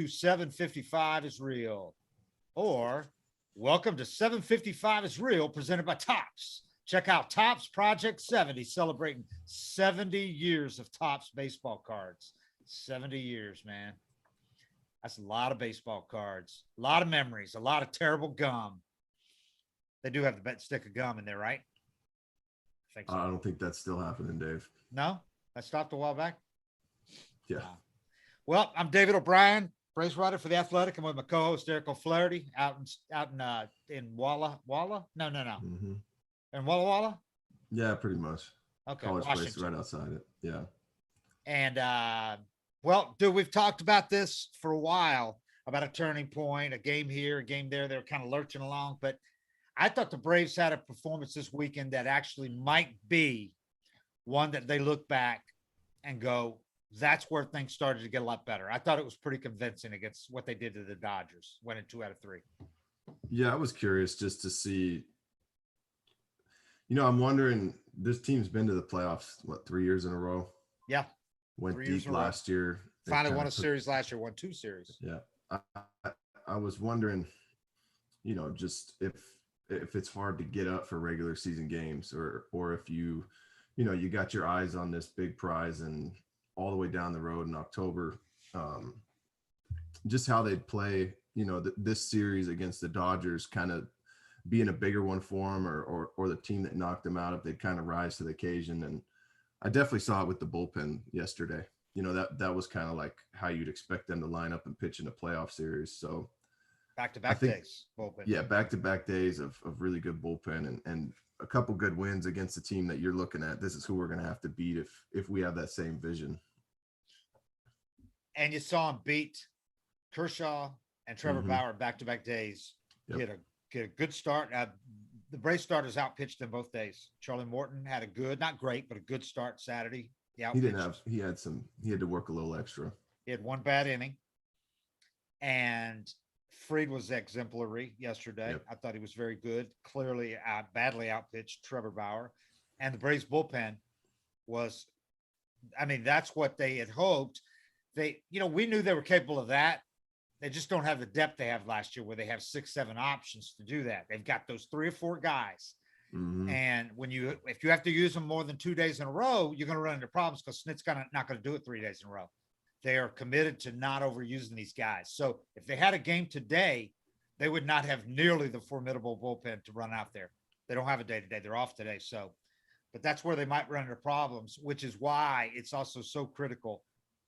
to 755 is Real, or welcome to 755 is Real, presented by Topps. Check out Topps Project 70, celebrating 70 years of Topps baseball cards. 70 years, man. That's a lot of baseball cards, a lot of memories, a lot of terrible gum. They do have the best stick of gum in there, right? I think so. I don't think that's still happening, Dave. No, that stopped a while back. Yeah. Well, I'm David O'Brien, race writer for the Athletic. I'm with my co-host Eric O'Flaherty in Walla Walla. No. Mm-hmm. In Walla Walla. Yeah, pretty much. Okay, College place Washington. right outside it. Yeah. And well, dude, we've talked about this for a while about a turning point, a game here, a game there. They're kind of lurching along, but I thought the Braves had a performance this weekend that actually might be one that they look back and go, that's where things started to get a lot better. I thought it was pretty convincing against what they did to the Dodgers, winning 2 out of 3. Yeah, I was curious just to see. I'm wondering, this team's been to the playoffs, 3 years in a row? Yeah. Went deep last year. Finally won a series last year, won 2 series. Yeah. I was wondering, just if it's hard to get up for regular season games, or if you got your eyes on this big prize and all the way down the road in October, just how they'd play, this series against the Dodgers kind of being a bigger one for them, or the team that knocked them out, if they'd kind of rise to the occasion. And I definitely saw it with the bullpen yesterday. That was kind of like how you'd expect them to line up and pitch in a playoff series. So back-to-back days, bullpen. Yeah, back-to-back days of really good bullpen and a couple good wins against the team that you're looking at. This is who we're going to have to beat if we have that same vision. And you saw him beat Kershaw and Trevor Bauer back-to-back days. Yep. Get a good start. The Braves starters outpitched them both days. Charlie Morton had a good, not great, but a good start Saturday. He had to work a little extra. He had one bad inning. And Fried was exemplary yesterday. Yep. I thought he was very good. Clearly badly outpitched Trevor Bauer. And the Braves bullpen was, that's what they had hoped. We knew they were capable of that. They just don't have the depth they have last year, where they have 6, 7 options to do that. They've got those 3 or 4 guys. Mm-hmm. And if you have to use them more than 2 days in a row, you're going to run into problems, because Snit's not going to do it 3 days in a row. They are committed to not overusing these guys. So if they had a game today, they would not have nearly the formidable bullpen to run out there. They don't have a day today. They're off today. So, but that's where they might run into problems, which is why it's also so critical,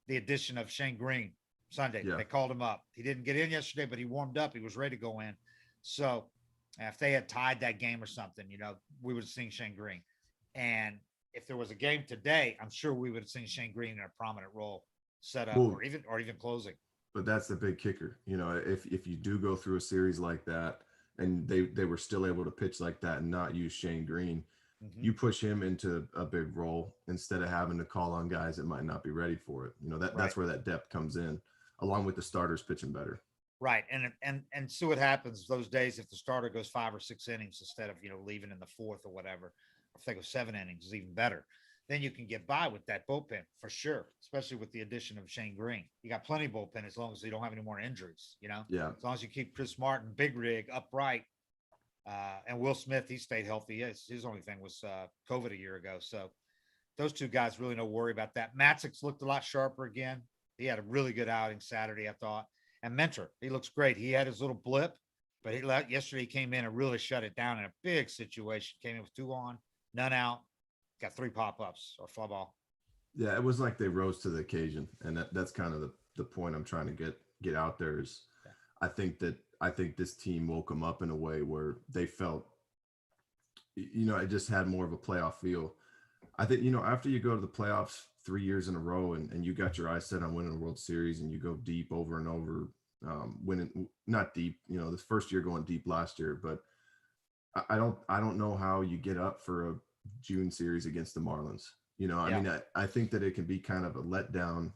the addition of Shane Greene Sunday. Yeah. They called him up. He didn't get in yesterday, but he warmed up. He was ready to go in. So if they had tied that game or something, we would have seen Shane Greene. And if there was a game today, I'm sure we would have seen Shane Greene in a prominent role set up, or even closing. But that's the big kicker. If you do go through a series like that, and they were still able to pitch like that and not use Shane Greene, you push him into a big role instead of having to call on guys that might not be ready for it. That's where that depth comes in, along with the starters pitching better. Right. And see what happens those days if the starter goes 5 or 6 innings instead of, leaving in the 4th or whatever. If they go 7 innings, is even better. Then you can get by with that bullpen for sure, especially with the addition of Shane Greene. You got plenty of bullpen as long as you don't have any more injuries, Yeah. As long as you keep Chris Martin, Big Rig upright, and Will Smith, he stayed healthy. His only thing was COVID a year ago. So those 2 guys, really no worry about that. Matzek's looked a lot sharper again. He had a really good outing Saturday, I thought. And Mentor, he looks great. He had his little blip, but yesterday he came in and really shut it down in a big situation. Came in with 2 on, none out, got 3 pop-ups or fly ball. Yeah, it was like they rose to the occasion, and that's kind of the point I'm trying to get out there is, yeah. I think this team woke them up in a way where they felt, it just had more of a playoff feel. I think, after you go to the playoffs 3 years in a row and you got your eyes set on winning the World Series and you go deep over and over, winning, not deep, this first year going deep last year, but I don't know how you get up for a June series against the Marlins. I think that it can be kind of a letdown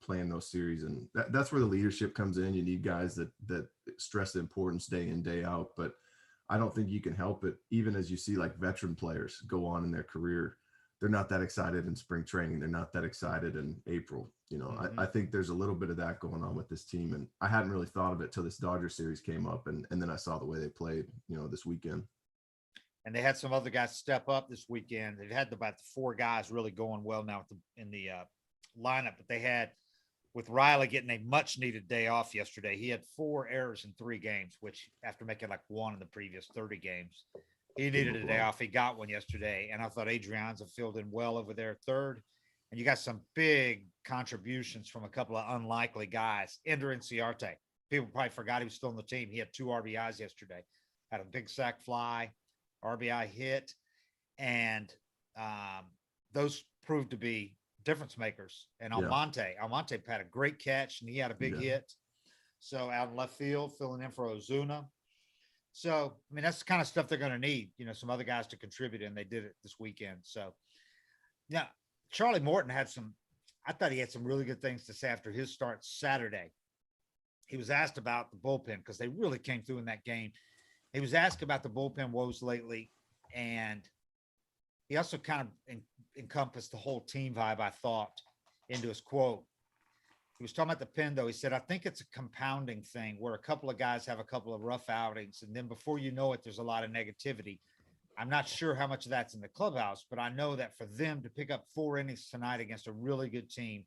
playing those series, and that's where the leadership comes in. You need guys that stress the importance day in, day out, but I don't think you can help it. Even as you see like veteran players go on in their career, they're not that excited in spring training. They're not that excited in April. I think there's a little bit of that going on with this team. And I hadn't really thought of it till this Dodger series came up. And then I saw the way they played, this weekend. And they had some other guys step up this weekend. They've had about 4 guys really going well now in the lineup, but they had, with Riley getting a much needed day off yesterday, he had 4 errors in 3 games, which after making like 1 in the previous 30 games, he needed a day off. He got one yesterday. And I thought Adrianza filled in well over there third. And you got some big contributions from a couple of unlikely guys. Ender Inciarte. People probably forgot he was still on the team. He had 2 RBIs yesterday, had a big sac fly, RBI hit, and those proved to be difference makers. And Almonte had a great catch, and he had a big hit. So out in left field, filling in for Ozuna. So, I mean, that's the kind of stuff they're going to need, some other guys to contribute, and they did it this weekend. So, yeah, Charlie Morton I thought he had some really good things to say after his start Saturday. He was asked about the bullpen because they really came through in that game. He was asked about the bullpen woes lately, and he also kind of encompassed the whole team vibe, I thought, into his quote. He was talking about the pen, though. He said, I think it's a compounding thing where a couple of guys have a couple of rough outings, and then before you know it, there's a lot of negativity. I'm not sure how much of that's in the clubhouse, but I know that for them to pick up 4 innings tonight against a really good team,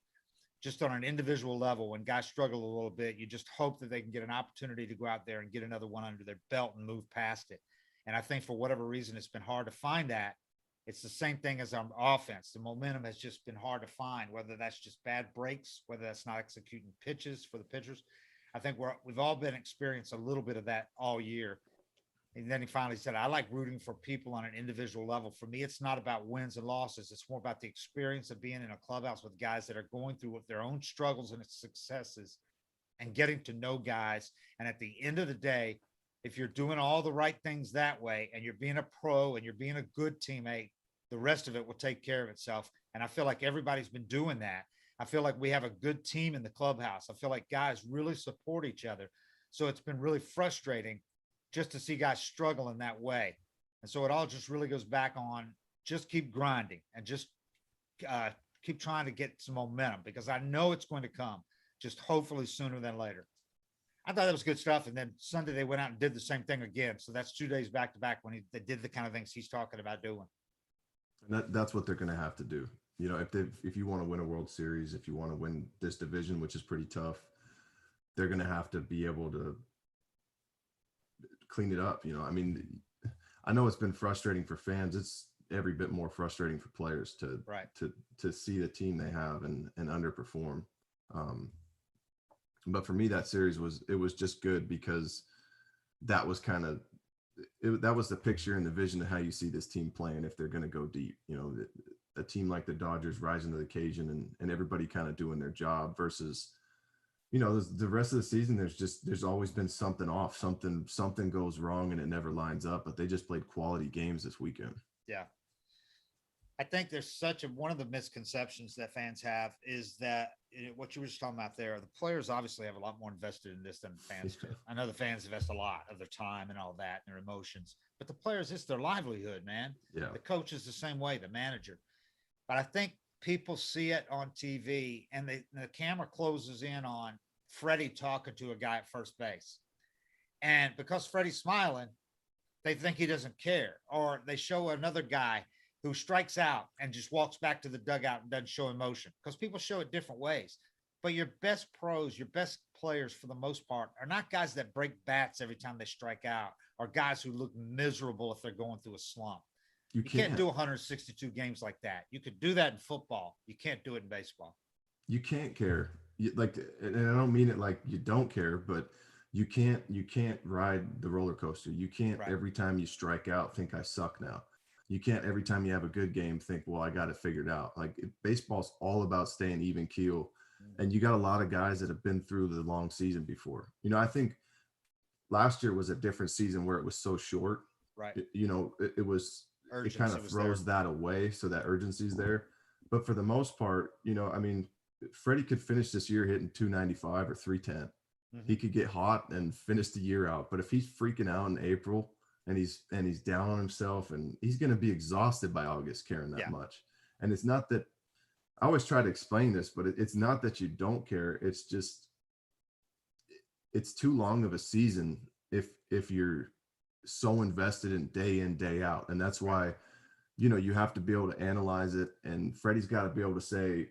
just on an individual level, when guys struggle a little bit, you just hope that they can get an opportunity to go out there and get another one under their belt and move past it. And I think for whatever reason, it's been hard to find that. It's the same thing as our offense. The momentum has just been hard to find, whether that's just bad breaks, whether that's not executing pitches for the pitchers. I think we've all been experiencing a little bit of that all year. And then he finally said, I like rooting for people on an individual level. For me, it's not about wins and losses. It's more about the experience of being in a clubhouse with guys that are going through with their own struggles and successes and getting to know guys. And at the end of the day, if you're doing all the right things that way and you're being a pro and you're being a good teammate, the rest of it will take care of itself. And I feel like everybody's been doing that. I feel like we have a good team in the clubhouse. I feel like guys really support each other. So it's been really frustrating just to see guys struggle in that way. And so it all just really goes back on just keep grinding and just keep trying to get some momentum, because I know it's going to come, just hopefully sooner than later. I thought that was good stuff. And then Sunday they went out and did the same thing again. So that's 2 days back to back when they did the kind of things he's talking about doing. And that's what they're going to have to do. If you want to win a World Series, if you want to win this division, which is pretty tough, they're going to have to be able to clean it up. I mean, I know it's been frustrating for fans. It's every bit more frustrating for players to see the team they have and underperform. But for me, that series was just good because that was that was the picture and the vision of how you see this team playing if they're going to go deep. A team like the Dodgers rising to the occasion and everybody kind of doing their job versus, the rest of the season, there's always been something off, something goes wrong and it never lines up, but they just played quality games this weekend. Yeah. I think there's one of the misconceptions that fans have is that what you were just talking about there, the players obviously have a lot more invested in this than the fans do. I know the fans invest a lot of their time and all that and their emotions, but the players, it's their livelihood, man. Yeah. The coach is the same way, the manager. But I think people see it on TV and the camera closes in on Freddie talking to a guy at first base. And because Freddie's smiling, they think he doesn't care. Or they show another guy who strikes out and just walks back to the dugout and doesn't show emotion, because people show it different ways. But your best pros, your best players for the most part are not guys that break bats every time they strike out, or guys who look miserable if they're going through a slump. You can't do 162 games like that. You could do that in football. You can't do it in baseball. You can't care. And I don't mean it like you don't care, but you can't ride the roller coaster. You can't every time you strike out think I suck now. You can't every time you have a good game think, well, I got it figured out. Baseball's all about staying even keel. And you got a lot of guys that have been through the long season before. I think last year was a different season where it was so short. Right. It kind of throws that away. So that urgency's there. But for the most part, Freddie could finish this year hitting 295 or 310. He could get hot and finish the year out. But if he's freaking out in April and he's down on himself, and he's going to be exhausted by August caring that much. And it's not that I always try to explain this, but it's not that you don't care. It's just it's too long of a season if you're so invested in, day out. And that's Right. why, you have to be able to analyze it. And Freddie's got to be able to say,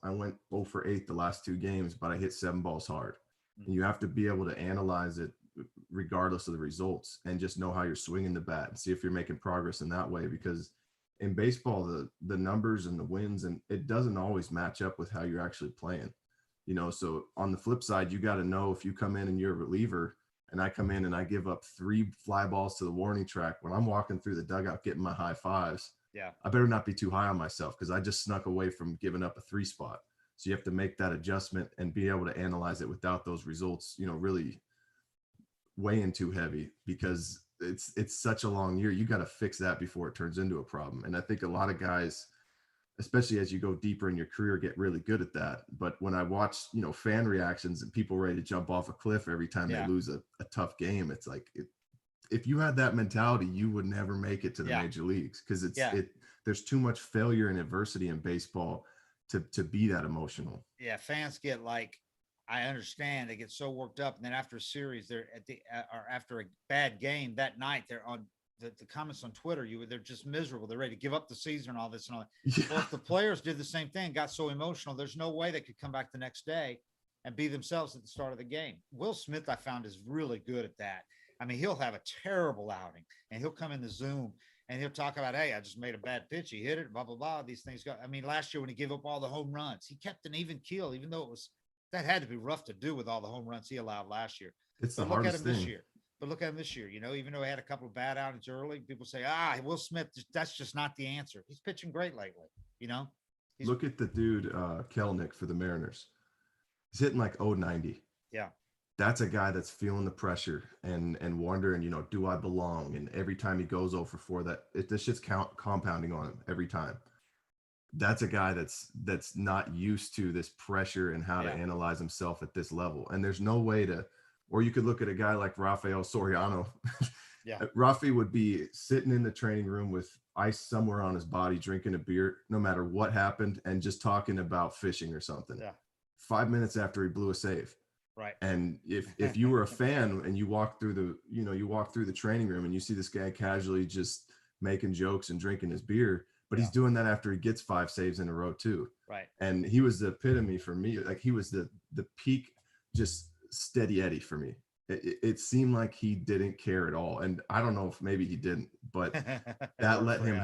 I went 0 for 8 the last 2 games, but I hit 7 balls hard. And Mhm. you have to be able to analyze it regardless of the results and just know how you're swinging the bat and see if you're making progress in that way. Because in baseball, the numbers and the wins, and it doesn't always match up with how you're actually playing. So on the flip side, you got to know if you come in and you're a reliever and I come in and I give up 3 fly balls to the warning track, when I'm walking through the dugout getting my high fives, Yeah. I better not be too high on myself because I just snuck away from giving up a 3 spot. So you have to make that adjustment and be able to analyze it without those results, really weighing too heavy, because it's such a long year. You got to fix that before it turns into a problem. And I think a lot of guys, especially as you go deeper in your career, get really good at that. But when I watch, fan reactions and people ready to jump off a cliff every time they Yeah. lose a tough game, it's like, if you had that mentality, you would never make it to the Yeah. major leagues, because Yeah. there's too much failure and adversity in baseball to be that emotional. Yeah. Fans get like, I understand they get so worked up, and then after a series, they're at the or after a bad game that night, they're on the comments on Twitter. They're just miserable. They're ready to give up the season and all this and all that. Well, Yeah. if the players did the same thing, got so emotional, there's no way they could come back the next day and be themselves at the start of the game. Will Smith, I found, is really good at that. I mean, he'll have a terrible outing and he'll come in the Zoom and he'll talk about, hey, I just made a bad pitch. He hit it, blah, blah, blah. These things go. I mean, last year when he gave up all the home runs, he kept an even keel, even though that had to be rough to do with all the home runs he allowed last year. It's the But look at hardest him this thing. year. But look at him this year. Even though he had a couple of bad outings early, people say, Will Smith, that's just not the answer. He's pitching great lately. You know, he's Look at the dude, Kelnick for the Mariners. He's hitting like 090. yeah, That's a guy that's feeling the pressure and wondering, do I belong? And every time he goes over 4, this shit's compounding on him every time. That's a guy that's not used to this pressure and how to yeah, analyze himself at this level. And there's no way to, or you could look at a guy like Rafael Soriano. yeah, Rafi would be sitting in the training room with ice somewhere on his body, drinking a beer, no matter what happened, and just talking about fishing or something. yeah, 5 minutes after he blew a save. right. And if you were a fan and you walk through the training room and you see this guy casually just making jokes and drinking his beer, but he's Yeah, doing that after he gets 5 saves in a row too. right. And he was the epitome for me. Like, he was the peak, just steady Eddie for me. It seemed like he didn't care at all. And I don't know if maybe he didn't, but that let him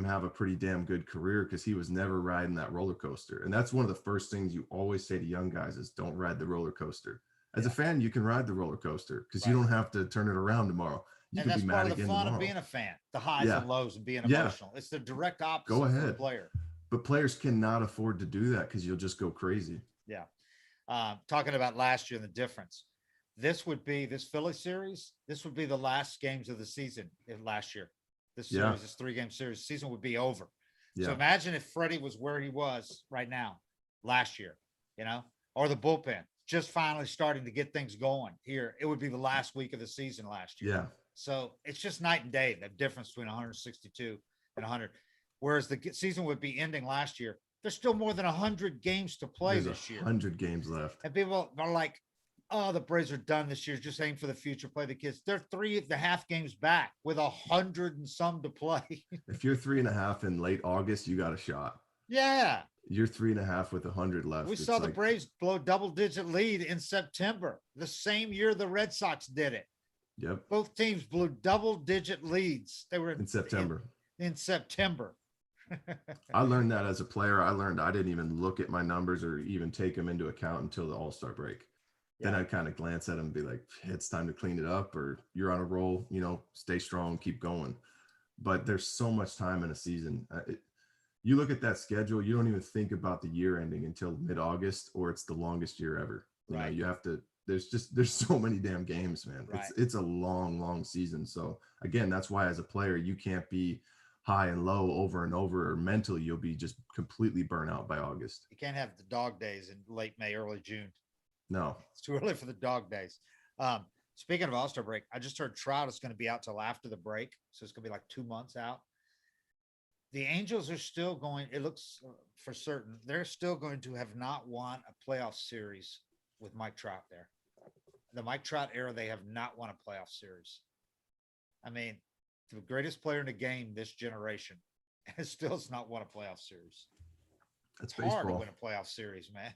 have a pretty damn good career, because he was never riding that roller coaster. And that's one of the first things you always say to young guys is, don't ride the roller coaster. As a Yeah, fan, you can ride the roller coaster because you right. don't have to turn it around tomorrow. You And can be that's part mad of the again fun of tomorrow. being a fan, the highs Yeah. and lows and being Yeah. emotional. It's the direct Go opposite for the ahead. player. But players cannot afford to do that because you'll just go crazy. Yeah. Talking about last year and the difference. This Philly series. This would be the last games of the season last year. This Yeah. series, this 3-game series, season would be over. So Yeah. imagine if Freddie was where he was right now last year, or the bullpen just finally starting to get things going here. It would be the last week of the season last year. Yeah. So it's just night and day, the difference between 162 and 100. Whereas the season would be ending last year. There's still more than 100 games to play There's this year. 100 games left. And people are like, oh, the Braves are done this year. Just aim for the future, play the kids. They're 3.5 games back with 100 and some to play. If you're 3.5 in late August, you got a shot. Yeah. You're 3.5 with 100 left. We saw the Braves blow double-digit lead in September, the same year the Red Sox did it. Yep. Both teams blew double-digit leads. They were in September. In September. I learned that as a player. I didn't even look at my numbers or even take them into account until the All-Star break. Yeah. Then I'd kind of glance at them and be like, it's time to clean it up, or you're on a roll, stay strong, keep going. But there's so much time in a season. You look at that schedule, you don't even think about the year ending until mid-August, or it's the longest year ever. Right. You have to, there's so many damn games, man. Right. It's a long season. So again, that's why as a player, you can't be high and low over and over, or mentally you'll be just completely burnt out by August. You can't have the dog days in late May, early June. No. It's too early for the dog days. Speaking of All-Star break, I just heard Trout is going to be out till after the break. So it's going to be like 2 months out. the Angels are still going. It looks for certain they're still going to have not won a playoff series with Mike Trout there. The Mike Trout era, they have not won a playoff series. I mean, the greatest player in the game this generation, and still has not won a playoff series. That's It's hard to baseball. win a playoff series, man.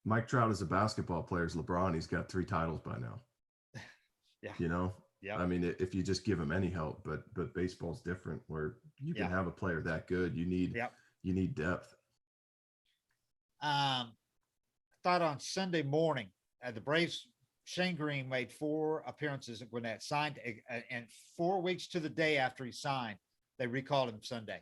Mike Trout is a basketball player. Is LeBron? He's got 3 titles by now. Yeah. You know, Yeah. I mean, if you just give him any help, but baseball's different where you can have a player that good. You need depth. Thought on Sunday morning, the Braves, Shane Greene made 4 appearances at Gwinnett, signed, and 4 weeks to the day after he signed, they recalled him Sunday.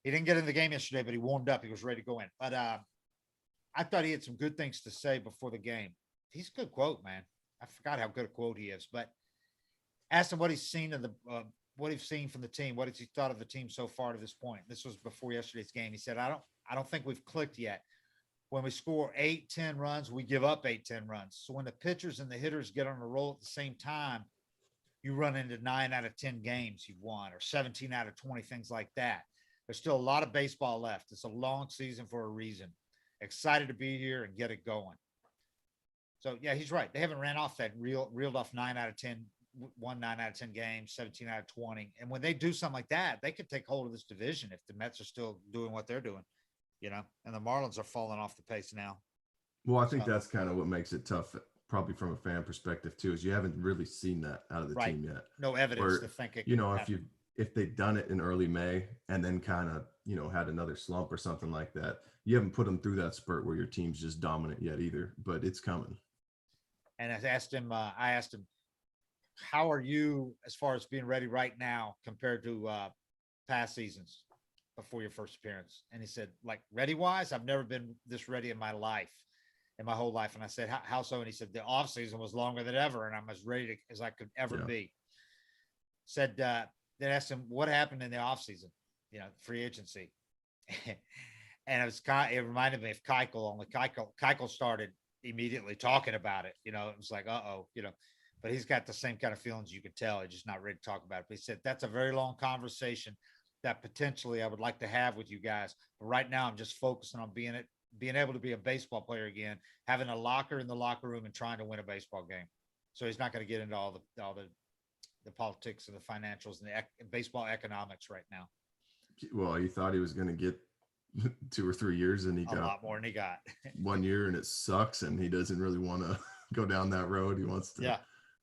He didn't get in the game yesterday, but he warmed up. He was ready to go in. But I thought he had some good things to say before the game. He's a good quote, man. I forgot how good a quote he is, but asked him what he's seen in what he's seen from the team. What has he thought of the team so far to this point? This was before yesterday's game. He said, I don't think we've clicked yet. When we score 8-10 runs, we give up 8-10 runs. So when the pitchers and the hitters get on a roll at the same time, you run into 9 out of 10 games you've won, or 17 out of 20, things like that. There's still a lot of baseball left. It's a long season for a reason. Excited to be here and get it going. So yeah, he's right. They haven't ran off that reeled off 9 out of 10, won 9 out of 10 games, 17 out of 20. And when they do something like that, they could take hold of this division if the Mets are still doing what they're doing. And the Marlins are falling off the pace now. Well, I think that's kind of what makes it tough, probably from a fan perspective too, is you haven't really seen that out of the team yet. No evidence to think it. If they'd done it in early May and then kind of, had another slump or something like that, you haven't put them through that spurt where your team's just dominant yet either, but it's coming. And I asked him, how are you as far as being ready right now compared to past seasons before your first appearance? And he said, like, ready wise, I've never been this ready in my whole life. And I said, how so? And he said, the off season was longer than ever. And I'm as ready as I could ever be. Said, then asked him what happened in the off season, free agency. And it reminded me of Keuchel, only Keuchel started immediately talking about it. It was like, but he's got the same kind of feelings. You could tell he's just not ready to talk about it. But he said, that's a very long conversation that potentially I would like to have with you guys. But right now I'm just focusing on being able to be a baseball player again, having a locker in the locker room and trying to win a baseball game. So he's not going to get into all the politics and the financials and the baseball economics right now. Well, he thought he was going to get 2 or 3 years, and he got a lot more than he got 1 year, and it sucks. And he doesn't really want to go down that road. He wants to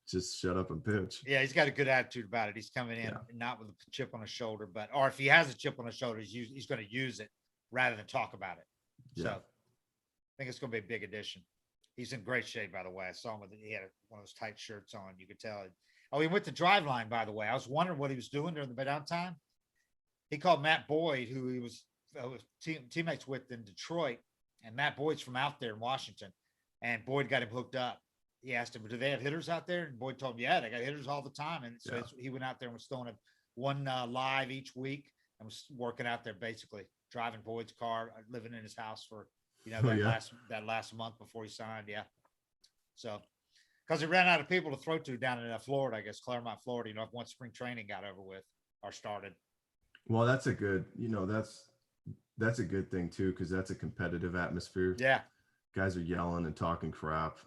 just shut up and pitch. Yeah, he's got a good attitude about it. He's coming in not with a chip on his shoulder, or if he has a chip on his shoulder, he's going to use it rather than talk about it. Yeah. So I think it's going to be a big addition. He's in great shape, by the way. I saw him he had one of those tight shirts on. You could tell. Oh, he went to drive line, by the way. I was wondering what he was doing during the downtime. He called Matt Boyd, who he was teammates with in Detroit, and Matt Boyd's from out there in Washington, and Boyd got him hooked up. He asked him, do they have hitters out there? And Boyd told him, yeah, they got hitters all the time. And so he went out there and was throwing one live each week and was working out there, basically driving Boyd's car, living in his house for, that last month before he signed. Yeah. So, because he ran out of people to throw to down in Florida, I guess, Claremont, Florida, once spring training got over with or started. Well, that's a good, that's a good thing too, because that's a competitive atmosphere. Yeah. Guys are yelling and talking crap.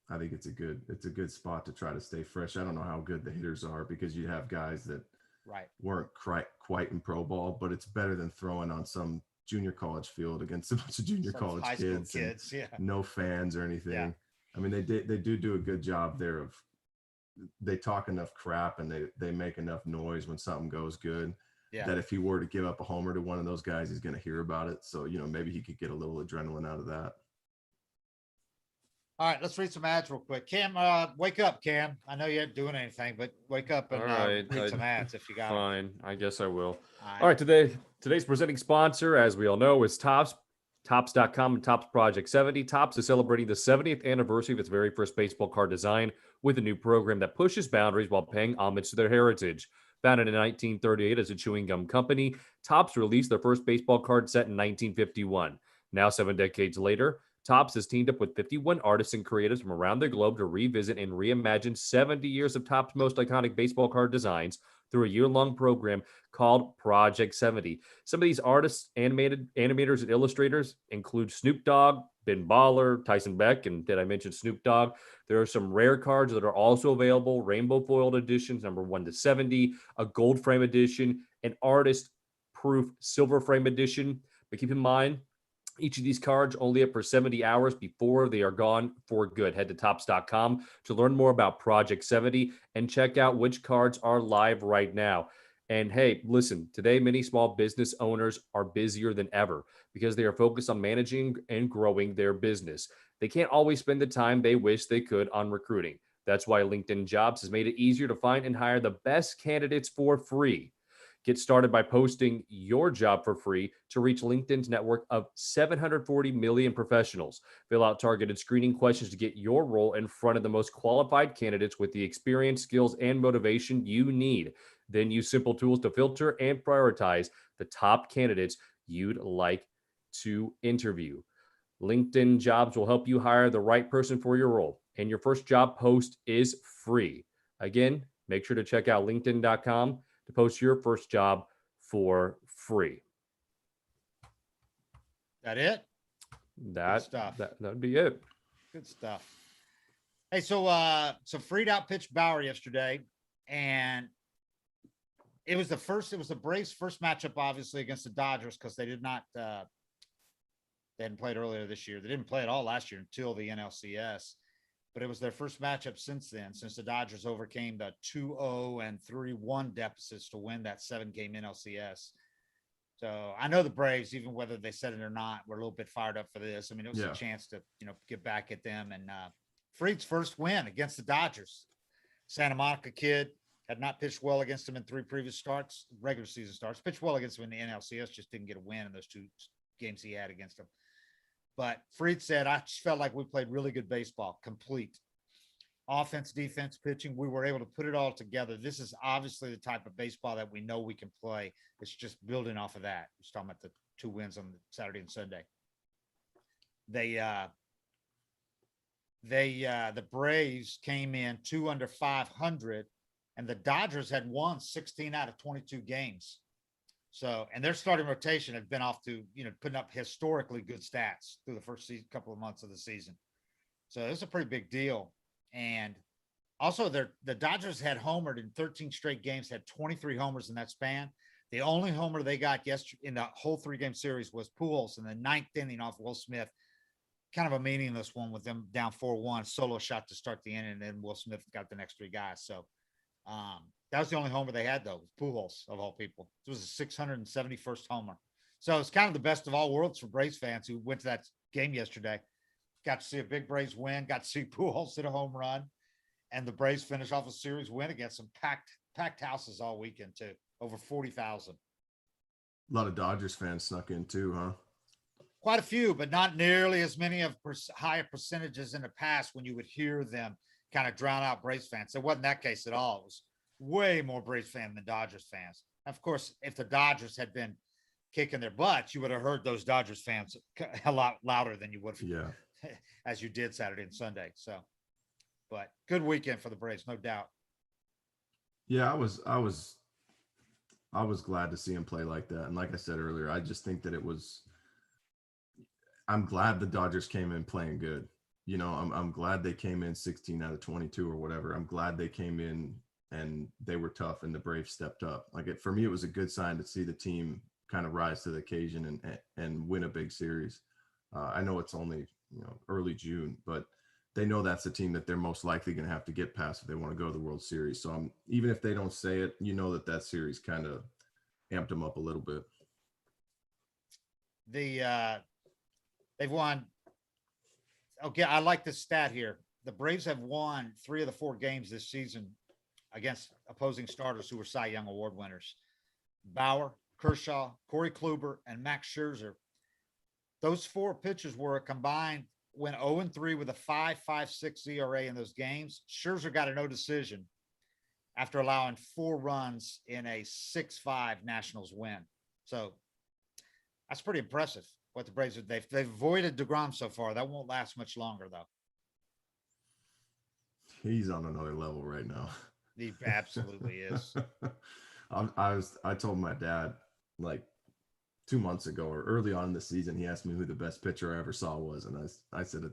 I think it's a good spot to try to stay fresh. I don't know how good the hitters are, because you have guys that weren't quite in pro ball, but it's better than throwing on some junior college field against a bunch of junior college kids, no fans or anything. Yeah. I mean, they do a good job there of, they talk enough crap and they make enough noise when something goes good. Yeah. That if he were to give up a homer to one of those guys, he's going to hear about it. So, maybe he could get a little adrenaline out of that. All right, let's read some ads real quick. Cam, wake up, Cam. I know you ain't doing anything, but wake up and read some ads if you got fine. I guess I will. All right, today's presenting sponsor, as we all know, is Topps. Topps.com and Topps Project 70. Topps is celebrating the 70th anniversary of its very first baseball card design with a new program that pushes boundaries while paying homage to their heritage. Founded in 1938 as a chewing gum company, Topps released their first baseball card set in 1951. Now, 7 decades later, Topps has teamed up with 51 artists and creatives from around the globe to revisit and reimagine 70 years of Topps' most iconic baseball card designs, through a year-long program called Project 70. Some of these artists, animators, and illustrators include Snoop Dogg, Ben Baller, Tyson Beck, and did I mention Snoop Dogg? There are some rare cards that are also available, rainbow foiled editions, number 1 to 70, a gold frame edition, an artist proof silver frame edition. But keep in mind, each of these cards only up for 70 hours before they are gone for good. Head to Topps.com to learn more about Project 70 and check out which cards are live right now. And hey, listen, today many small business owners are busier than ever because they are focused on managing and growing their business. They can't always spend the time they wish they could on recruiting. That's why LinkedIn Jobs has made it easier to find and hire the best candidates for free. Get started by posting your job for free to reach LinkedIn's network of 740 million professionals. Fill out targeted screening questions to get your role in front of the most qualified candidates with the experience, skills, and motivation you need. Then use simple tools to filter and prioritize the top candidates you'd like to interview. LinkedIn Jobs will help you hire the right person for your role, and your first job post is free. Again, make sure to check out LinkedIn.com to post your first job for free. That it? That stuff. That'd be it. Good stuff. Hey, so Fried outpitched Bauer yesterday, and it was the Braves' first matchup, obviously, against the Dodgers, because they hadn't played earlier this year. They didn't play at all last year until the NLCS. But it was their first matchup since then, since the Dodgers overcame the 2-0 and 3-1 deficits to win that 7-game NLCS. So I know the Braves, even whether they said it or not, were a little bit fired up for this. I mean, it was a chance to, get back at them. And Fried's first win against the Dodgers. Santa Monica kid, had not pitched well against them in 3 previous regular season starts. Pitched well against them in the NLCS, just didn't get a win in those 2 games he had against them. But Fried said, I just felt like we played really good baseball, complete. Offense, defense, pitching, we were able to put it all together. This is obviously the type of baseball that we know we can play. It's just building off of that. We're talking about the 2 wins on Saturday and Sunday. The Braves came in 2 under 500, and the Dodgers had won 16 out of 22 games. So, and their starting rotation had been off to, putting up historically good stats through the first couple of months of the season. So it's a pretty big deal. And also the Dodgers had homered in 13 straight games, had 23 homers in that span. The only homer they got yesterday in the whole 3-game series was Pujols in the 9th inning off Will Smith. Kind of a meaningless one with them down 4-1, solo shot to start the inning, and then Will Smith got the next 3 guys. So, that was the only homer they had, though, with Pujols, of all people. It was a 671st homer. So it's kind of the best of all worlds for Braves fans who went to that game yesterday. Got to see a big Braves win, got to see Pujols hit a home run, and the Braves finish off a series win against some packed houses all weekend, too. Over 40,000. A lot of Dodgers fans snuck in, too, huh? Quite a few, but not nearly as many of higher percentages in the past when you would hear them kind of drown out Braves fans. It wasn't that case at all. It was way more Braves fans than Dodgers fans. Of course, if the Dodgers had been kicking their butts, you would have heard those Dodgers fans a lot louder than you would, as you did Saturday and Sunday. So, but good weekend for the Braves, no doubt. Yeah, I was glad to see him play like that. And like I said earlier, I just think that I'm glad the Dodgers came in playing good. I'm glad they came in 16 out of 22 or whatever. I'm glad they came in and they were tough and the Braves stepped up. For me, it was a good sign to see the team kind of rise to the occasion and win a big series. I know it's only, early June, but they know that's the team that they're most likely going to have to get past if they want to go to the World Series. So even if they don't say it, that series kind of amped them up a little bit. They've won. Okay, I like this stat here. The Braves have won 3 of the 4 games this season against opposing starters who were Cy Young Award winners. Bauer, Kershaw, Corey Kluber, and Max Scherzer. Those 4 pitchers were combined went 0-3 with a 5.56 ERA in those games. Scherzer got a no decision after allowing 4 runs in a 6-5 Nationals win. So that's pretty impressive what the Braves have. They've avoided DeGrom so far. That won't last much longer, though. He's on another level right now. He absolutely is. I told my dad like 2 months ago or early on in the season, he asked me who the best pitcher I ever saw was, and I said it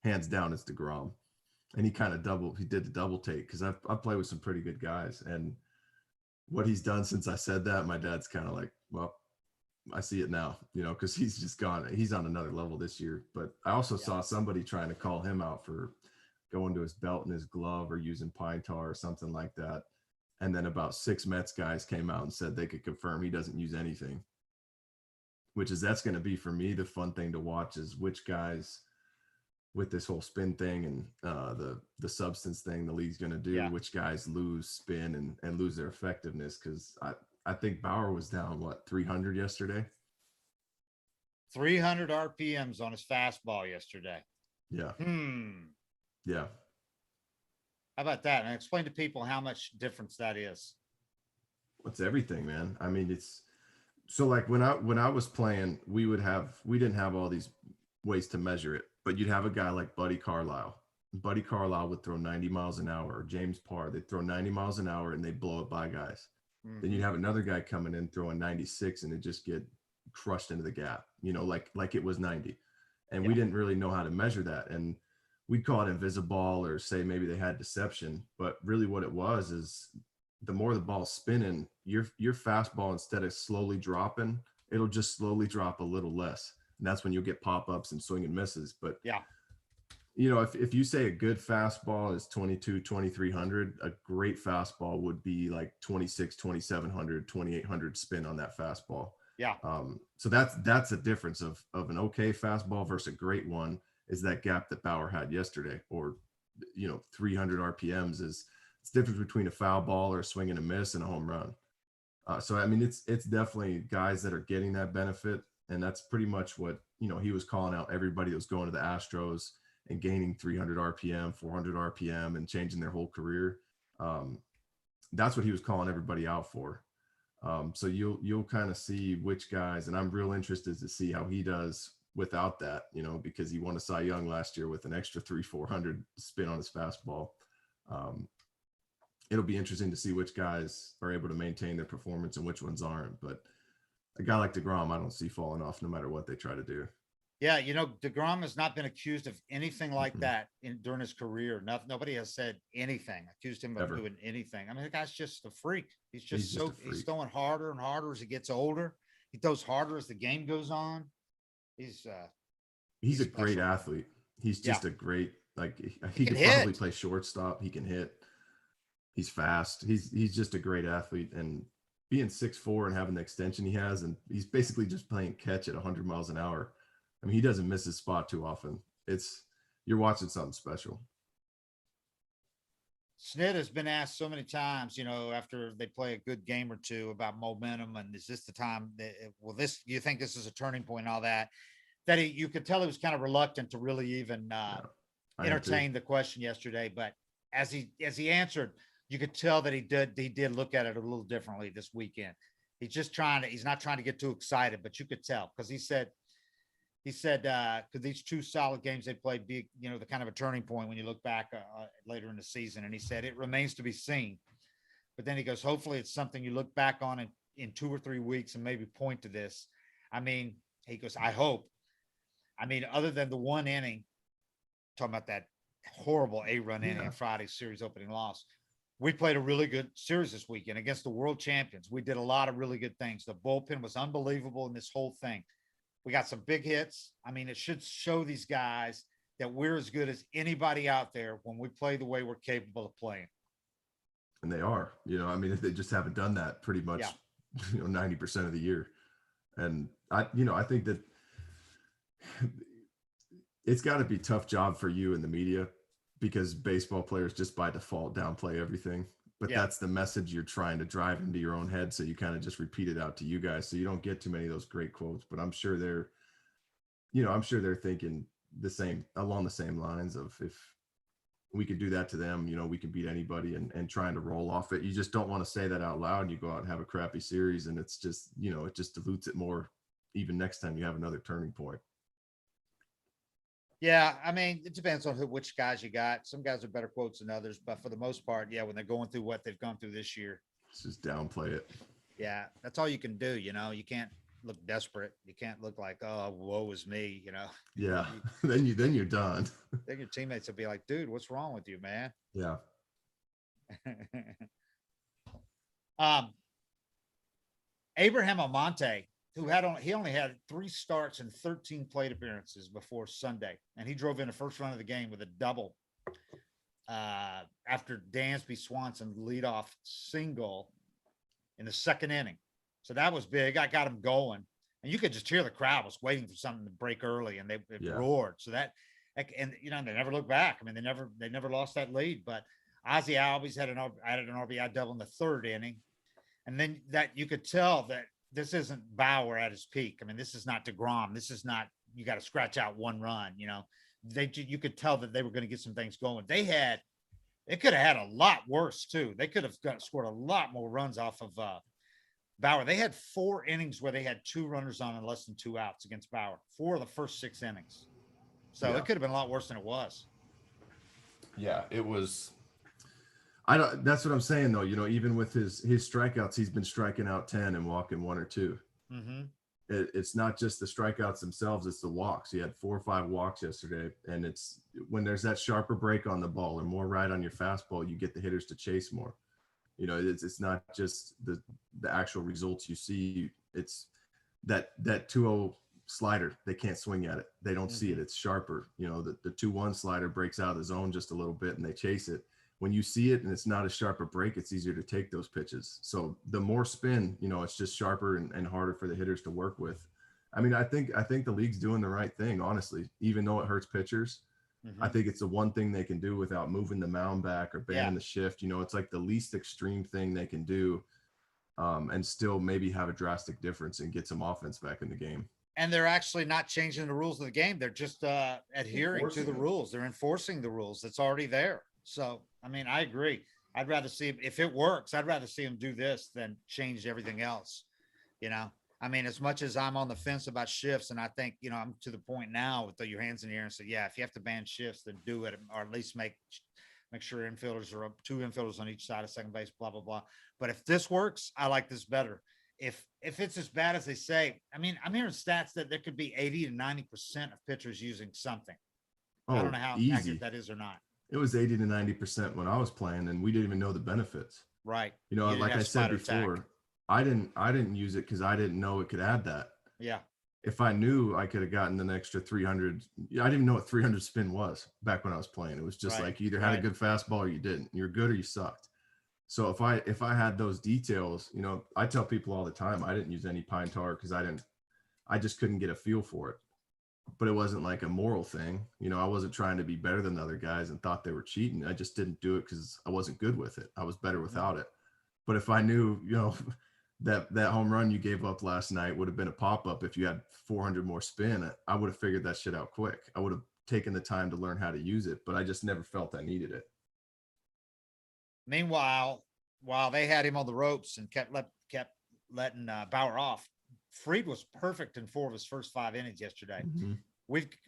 hands down it's DeGrom. And he did the double take because I've played with some pretty good guys, and what he's done since I said that, my dad's kind of like, well, I see it now, because he's just gone. He's on another level this year. But I also saw somebody trying to call him out for going to his belt and his glove or using pine tar or something like that. And then about 6 Mets guys came out and said they could confirm he doesn't use anything, that's going to be for me the fun thing to watch is which guys with this whole spin thing and the substance thing the league's going to do, which guys lose spin and lose their effectiveness. Because I think Bauer was down 300 yesterday. 300 RPMs on his fastball yesterday. Yeah. Yeah. How about that? And explain to people how much difference that is. It's everything, man. I mean, it's so like when I was playing, we didn't have all these ways to measure it, but you'd have a guy like Buddy Carlisle. Buddy Carlisle would throw 90 miles an hour, or James Parr, they'd throw 90 miles an hour and they'd blow it by guys. Mm-hmm. Then you'd have another guy coming in throwing 96 and it just get crushed into the gap, like it was 90. And we didn't really know how to measure that. And we'd call it invisible or say maybe they had deception, but really what it was is the more the ball's spinning, your fastball, instead of slowly dropping, it'll just slowly drop a little less. And that's when you'll get pop-ups and swing and misses. But if you say a good fastball is 2,300, a great fastball would be like 2,700, 2,800 spin on that fastball. Yeah. So that's a difference of an okay fastball versus a great one, is that gap that Bauer had yesterday, or 300 RPMs is it's the difference between a foul ball or a swing and a miss and a home run. So I mean, it's definitely guys that are getting that benefit, and that's pretty much what he was calling out everybody that was going to the Astros and gaining 300 RPM, 400 RPM, and changing their whole career. That's what he was calling everybody out for. So you'll kind of see which guys, and I'm real interested to see how he does without that, because he won a Cy Young last year with an extra 300-400 spin on his fastball. It'll be interesting to see which guys are able to maintain their performance and which ones aren't. But a guy like DeGrom, I don't see falling off no matter what they try to do. Yeah, DeGrom has not been accused of anything like that during his career. Nobody has said anything, accused him of doing anything. I mean, the guy's just a freak. He's he's throwing harder and harder as he gets older. He throws harder as the game goes on. He's a great athlete. He's just a great, he could probably play shortstop. He can hit. He's fast. He's just a great athlete, and being 6'4" and having the extension he has, and he's basically just playing catch at 100 miles an hour. I mean, he doesn't miss his spot too often. You're watching something special. Snit has been asked so many times, after they play a good game or two, about momentum, and is this the time that, you think this is a turning point and all that, you could tell he was kind of reluctant to really even entertain the question yesterday. But as he answered, you could tell that he did look at it a little differently this weekend. He's not trying to get too excited, but you could tell, because he said, because these two solid games they played be, the kind of a turning point when you look back later in the season. And he said, it remains to be seen. But then he goes, hopefully it's something you look back on in 2 or 3 weeks and maybe point to this. I mean, he goes, I hope. I mean, other than the one inning, talking about that horrible 8-run inning in Friday's series opening loss, we played a really good series this weekend against the world champions. We did a lot of really good things. The bullpen was unbelievable in this whole thing. We got some big hits. I mean, it should show these guys that we're as good as anybody out there when we play the way we're capable of playing. And they are, I mean, they just haven't done that pretty much, 90% of the year. And I think that it's got to be a tough job for you in the media, because baseball players just by default downplay everything. But that's the message you're trying to drive into your own head. So you kind of just repeat it out to you guys. So you don't get too many of those great quotes, but I'm sure they're thinking along the same lines of, if we could do that to them, we can beat anybody, and trying to roll off it. You just don't want to say that out loud, and you go out and have a crappy series, and it's just, it just dilutes it more even next time you have another turning point. Yeah, I mean, it depends on which guys you got. Some guys are better quotes than others, but for the most part, yeah, when they're going through what they've gone through this year, Let's just downplay it. yeah, that's all you can do. You can't look desperate. You can't look like, oh, woe is me. Yeah. You- then you're done. then your teammates will be like, dude, what's wrong with you, man? Yeah. um, Abraham Almonte, he only had 3 starts and 13 plate appearances before Sunday, and he drove in the first run of the game with a double after Dansby Swanson leadoff single in the second inning. So that was big. I got him going, and you could just hear the crowd was waiting for something to break early, and they roared. So that, and they never looked back. I mean, they never lost that lead. But Ozzie Albies added an RBI double in the third inning, and then that you could tell that this isn't Bauer at his peak. I mean, this is not DeGrom. This is not, you got to scratch out one run. You could tell that they were going to get some things going. They could have had a lot worse too. They could have scored a lot more runs off of Bauer. They had 4 innings where they had 2 runners on and less than 2 outs against Bauer. 4 of the first 6 innings. So it could have been a lot worse than it was. Yeah, it was. That's what I'm saying though. Even with his strikeouts, he's been striking out 10 and walking 1 or 2. Mm-hmm. It's not just the strikeouts themselves; it's the walks. He had 4 or 5 walks yesterday, and it's when there's that sharper break on the ball or more right on your fastball, you get the hitters to chase more. It's not just the actual results you see. It's that 2-0 slider. They can't swing at it. They don't see it. It's sharper. The 2-1 slider breaks out of the zone just a little bit, and they chase it. When you see it and it's not a sharper break, it's easier to take those pitches. So the more spin, it's just sharper and harder for the hitters to work with. I mean, I think the league's doing the right thing, honestly, even though it hurts pitchers. Mm-hmm. I think it's the one thing they can do without moving the mound back or banning the shift. It's like the least extreme thing they can do, and still maybe have a drastic difference and get some offense back in the game. And they're actually not changing the rules of the game. They're just adhering to the rules. They're enforcing the rules that's already there. So, I mean, I agree. I'd rather see, if it works, I'd rather see them do this than change everything else. I mean, as much as I'm on the fence about shifts, and I think, I'm to the point now with your hands in the air and say, yeah, if you have to ban shifts, then do it, or at least make sure infielders are up, 2 infielders on each side of second base, blah, blah, blah. But if this works, I like this better. If it's as bad as they say, I mean, I'm hearing stats that there could be 80 to 90% of pitchers using something. I don't know how accurate that is or not. It was 80 to 90% when I was playing, and we didn't even know the benefits. Right. Like I said before, attack. I didn't use it because I didn't know it could add that. Yeah. If I knew, I could have gotten an extra 300. I didn't even know what 300 spin was back when I was playing. It was just like you either had a good fastball or you didn't. You're good or you sucked. So if I had those details, I tell people all the time I didn't use any pine tar because I just couldn't get a feel for it. But it wasn't like a moral thing. I wasn't trying to be better than other guys and thought they were cheating. I just didn't do it because I wasn't good with it. I was better without it. But if I knew, that home run you gave up last night would have been a pop-up if you had 400 more spin, I would have figured that shit out quick. I would have taken the time to learn how to use it, but I just never felt I needed it. Meanwhile, while they had him on the ropes and kept letting Bauer off, Fried was perfect in 4 of his first 5 innings yesterday. Mm-hmm.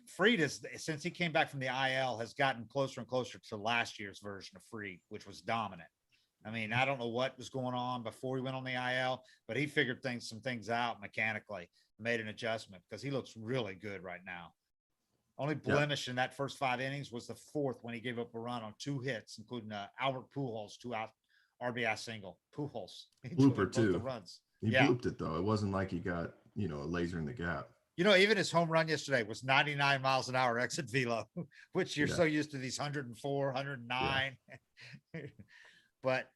Fried since he came back from the IL, has gotten closer and closer to last year's version of Fried, which was dominant. I mean, I don't know what was going on before he went on the IL, but he figured some things out mechanically, made an adjustment because he looks really good right now. Only blemish in that first 5 innings was the 4th when he gave up a run on 2 hits, including Albert Pujols 2-out RBI single. Pujols. Blooper too. The runs. He blooped it though. It wasn't like he got, a laser in the gap. Even his home run yesterday was 99 miles an hour exit velo, which you're so used to these 104, 109. Yeah. But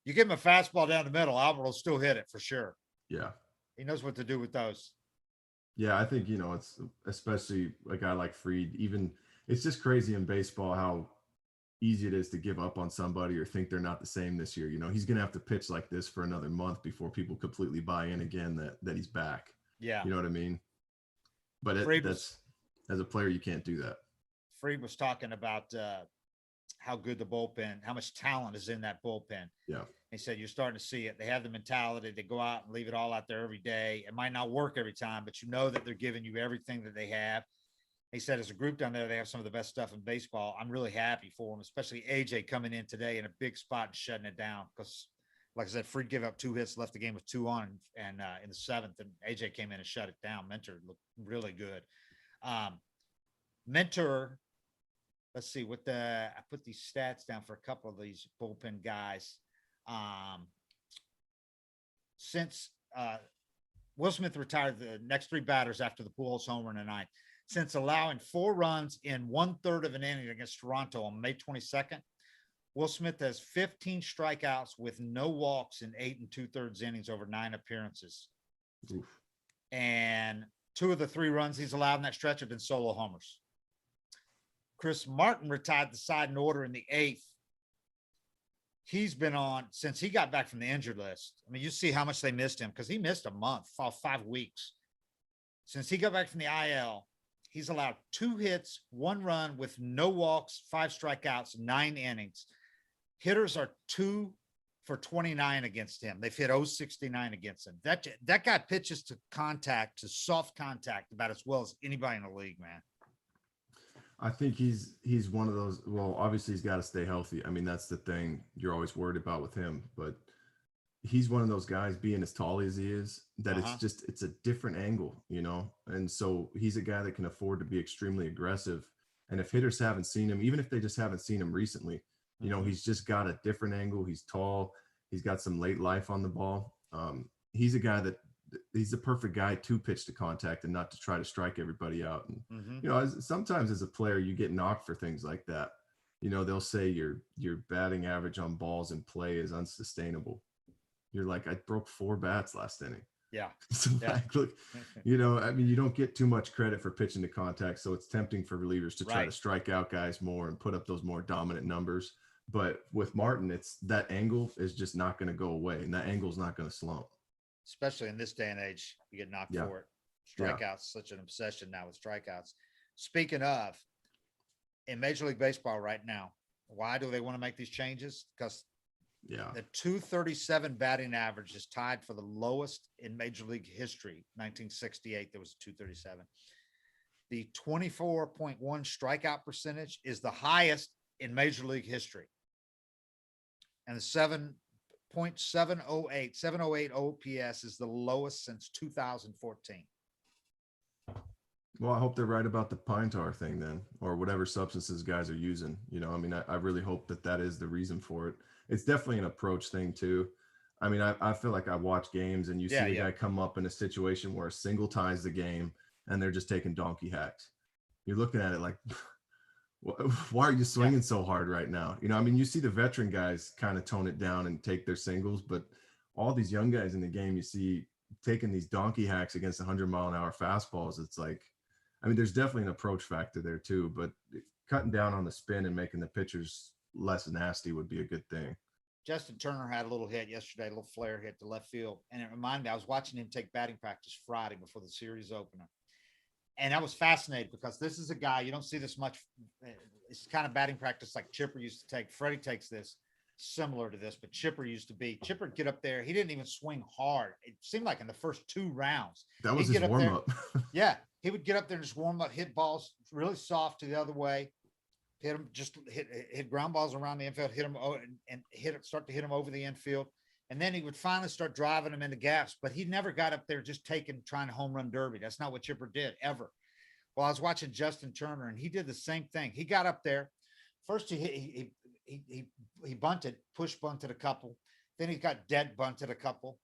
you give him a fastball down the middle, Albert will still hit it for sure. Yeah. He knows what to do with those. Yeah, I think, it's especially a guy like Fried, even it's just crazy in baseball how easy it is to give up on somebody or think they're not the same this year. He's going to have to pitch like this for another month before people completely buy in again that he's back. Yeah. You know what I mean? But that's as a player, you can't do that. Fried was talking about how good the bullpen, how much talent is in that bullpen. Yeah. He said, you're starting to see it. They have the mentality to go out and leave it all out there every day. It might not work every time, but that they're giving you everything that they have. He said, as a group down there, they have some of the best stuff in baseball. I'm really happy for him, especially AJ coming in today in a big spot and shutting it down. Because, like I said, Fried gave up 2 hits, left the game with 2 on, and in the 7th, and AJ came in and shut it down. Mentor looked really good. Mentor, let's see what I put these stats down for a couple of these bullpen guys. Since Will Smith retired the next 3 batters after the Pujols homer in the 9th. Since allowing 4 runs in 1/3 of an inning against Toronto on May 22nd, Will Smith has 15 strikeouts with no walks in 8 2/3 innings over 9 appearances. Oof. And 2 of the 3 runs he's allowed in that stretch have been solo homers. Chris Morton retired the side in order in the 8th. He's been on since he got back from the injured list. I mean, you see how much they missed him because he missed a month, 5 weeks. Since he got back from the IL, he's allowed 2 hits, 1 run with no walks, 5 strikeouts, 9 innings. Hitters are 2 for 29 against him. They've hit 069 against him. That guy pitches to contact, to soft contact about as well as anybody in the league, man. I think he's one of those. Well, obviously he's got to stay healthy. I mean, that's the thing you're always worried about with him. But he's one of those guys, being as tall as he is, that it's a different angle, you know. And so he's a guy that can afford to be extremely aggressive. And if hitters haven't seen him, even if they just haven't seen him recently, you know, he's just got a different angle. He's tall. He's got some late life on the ball. He's a guy that he's the perfect guy to pitch to contact and not to try to strike everybody out. And, you know, sometimes as a player, you get knocked for things like that. You know, they'll say your batting average on balls in play is unsustainable. You're like, I broke 4 bats last inning. Yeah. So like, look, you know, I mean, you don't get too much credit for pitching to contact. So it's tempting for relievers to try to strike out guys more and put up those more dominant numbers. But with Morton, it's that angle is just not going to go away. And that angle is not going to slump. Especially in this day and age, you get knocked for it. Strikeouts, such an obsession now with strikeouts. Speaking of, in Major League Baseball right now, why do they want to make these changes? Because the 237 batting average is tied for the lowest in Major League history. 1968, there was a 237. The 24.1 strikeout percentage is the highest in Major League history. And the 708 OPS is the lowest since 2014. Well, I hope they're right about the pine tar thing then, or whatever substances guys are using. You know, I mean, I really hope that is the reason for it. It's definitely an approach thing too. I mean, I feel like I watch games and you see a guy come up in a situation where a single ties the game and they're just taking donkey hacks. You're looking at it like, why are you swinging so hard right now? You know, I mean, you see the veteran guys kind of tone it down and take their singles, but all these young guys in the game, you see taking these donkey hacks against 100-mile-an-hour fastballs. It's like, I mean, there's definitely an approach factor there too, but cutting down on the spin and making the pitchers less nasty would be a good thing. Justin Turner had a little hit yesterday, a little flare hit to left field. And it reminded me, I was watching him take batting practice Friday before the series opener. And I was fascinated because this is a guy, you don't see this much. It's kind of batting practice like Chipper used to take. Freddie takes this similar to this, but Chipper would get up there. He didn't even swing hard. It seemed like in the first 2 rounds. That was his warm up. Yeah. He would get up there and just warm up, hit balls really soft to the other way, hit them, just hit ground balls around the infield, hit them and start to hit them over the infield. And then he would finally start driving them into gaps, but he never got up there just trying to home run derby. That's not what Chipper did ever. Well, I was watching Justin Turner and he did the same thing. He got up there. First he bunted, push bunted a couple. Then he got dead bunted a couple.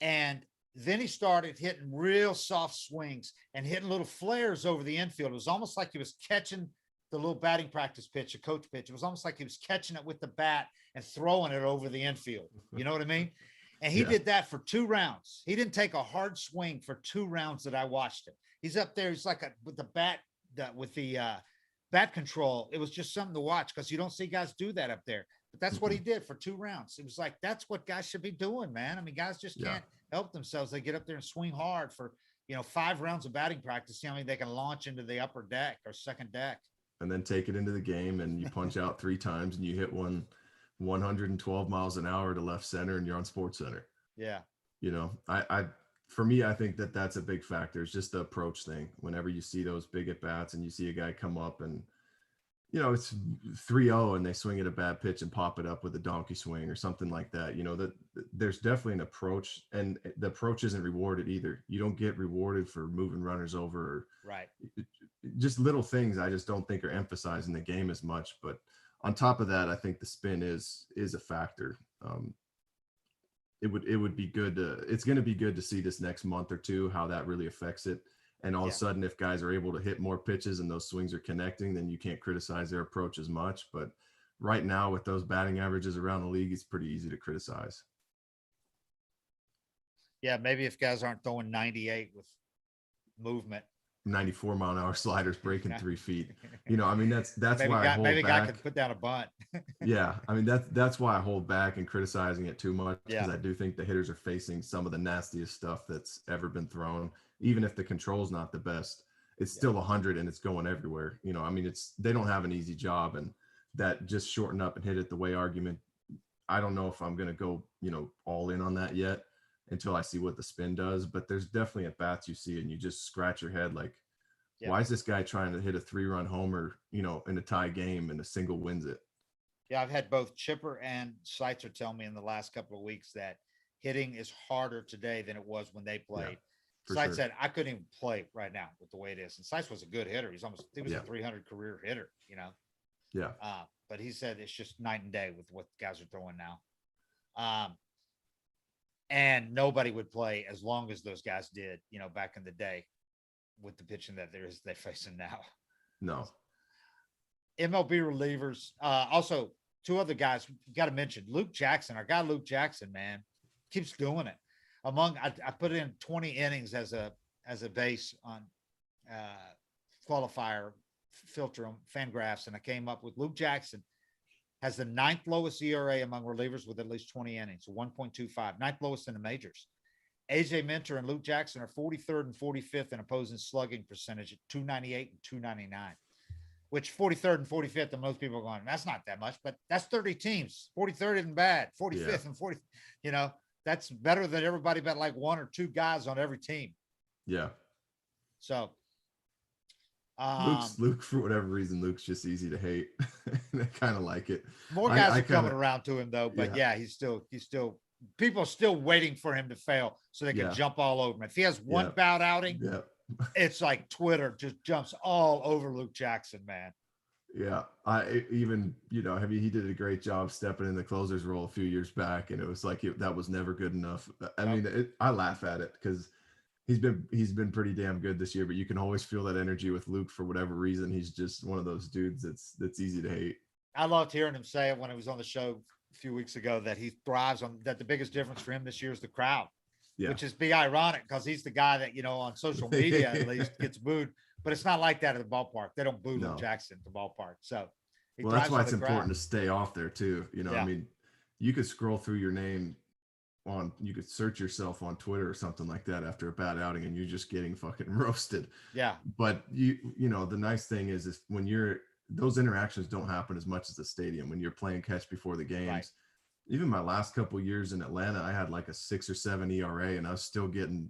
And then he started hitting real soft swings and hitting little flares over the infield. It was almost like he was catching the little batting practice pitch, a coach pitch. It was almost like he was catching it with the bat and throwing it over the infield. You know what I mean? And he did that for 2 rounds. He didn't take a hard swing for 2 rounds that I watched him. He's up there. He's like with the bat, with the bat control. It was just something to watch because you don't see guys do that up there. But that's what he did for 2 rounds. It was like, that's what guys should be doing, man. I mean, guys just can't help themselves. They get up there and swing hard for, 5 rounds of batting practice. See how many they can launch into the upper deck or second deck. And then take it into the game and you punch out 3 times and you hit 112 miles an hour to left center and you're on Sports Center. Yeah. You know, I for me, I think that's a big factor. It's just the approach thing. Whenever you see those big at bats and you see a guy come up and, it's 3-0 and they swing at a bad pitch and pop it up with a donkey swing or something like that. That there's definitely an approach, and the approach isn't rewarded either. You don't get rewarded for moving runners over, or right. Just little things I just don't think are emphasized in the game as much. But on top of that, I think the spin is a factor. It would be good it's going to be good to see this next month or two how that really affects it. And all of a sudden, if guys are able to hit more pitches and those swings are connecting, then you can't criticize their approach as much. But right now, with those batting averages around the league, it's pretty easy to criticize. Yeah, maybe if guys aren't throwing 98 with movement. 94-mile-an-hour sliders breaking 3 feet. That's why I hold maybe back. Guy could put down a bunt. Yeah, that's why I hold back in criticizing it too much, because I do think the hitters are facing some of the nastiest stuff that's ever been thrown. Even if the control's not the best, it's still 100 and it's going everywhere. They don't have an easy job, and that just shorten up and hit it the way argument. I don't know if I'm going to go, all in on that yet until I see what the spin does, but there's definitely at bats you see and you just scratch your head like, why is this guy trying to hit a 3-run homer, in a tie game and a single wins it? Yeah, I've had both Chipper and Seitzer tell me in the last couple of weeks that hitting is harder today than it was when they played. Seitz said, I couldn't even play right now with the way it is. And Seitz was a good hitter. He was a 300 career hitter, Yeah. But he said it's just night and day with what guys are throwing now. And nobody would play as long as those guys did, back in the day with the pitching that they're facing now. No. MLB relievers. Also, 2 other guys we got to mention. Luke Jackson, our guy Luke Jackson, man, keeps doing it. I put in 20 innings as a base on qualifier filter on Fangraphs, and I came up with Luke Jackson has the 9th lowest ERA among relievers with at least 20 innings, 1.25, 9th lowest in the majors. AJ Minter and Luke Jackson are 43rd and 45th in opposing slugging percentage at 298 and 299, which 43rd and 45th, and most people are going, that's not that much, but that's 30 teams. 43rd isn't bad. 45th and 40, that's better than everybody but like 1 or 2 guys on every team. Yeah. So Luke, for whatever reason, Luke's just easy to hate. I kind of like it. More guys are coming around to him though, but he's still people are still waiting for him to fail so they can jump all over him. If he has one bout outing, it's like Twitter just jumps all over Luke Jackson, man. Yeah. He did a great job stepping in the closer's role a few years back, and it was like that was never good enough. I laugh at it because he's been pretty damn good this year, but you can always feel that energy with Luke for whatever reason. He's just one of those dudes that's easy to hate. I loved hearing him say it when he was on the show a few weeks ago that he thrives on that. The biggest difference for him this year is the crowd, which is be ironic because he's the guy that, on social media at least gets booed, but it's not like that at the ballpark. They don't boo Luke Jackson at the ballpark. So that's why it's important to stay off there too. You could scroll through your name you could search yourself on Twitter or something like that after a bad outing and you're just getting fucking roasted. Yeah. But the nice thing is when those interactions don't happen as much as the stadium when you're playing catch before the games. Right. Even my last couple of years in Atlanta, I had like a 6 or 7 ERA and I was still getting,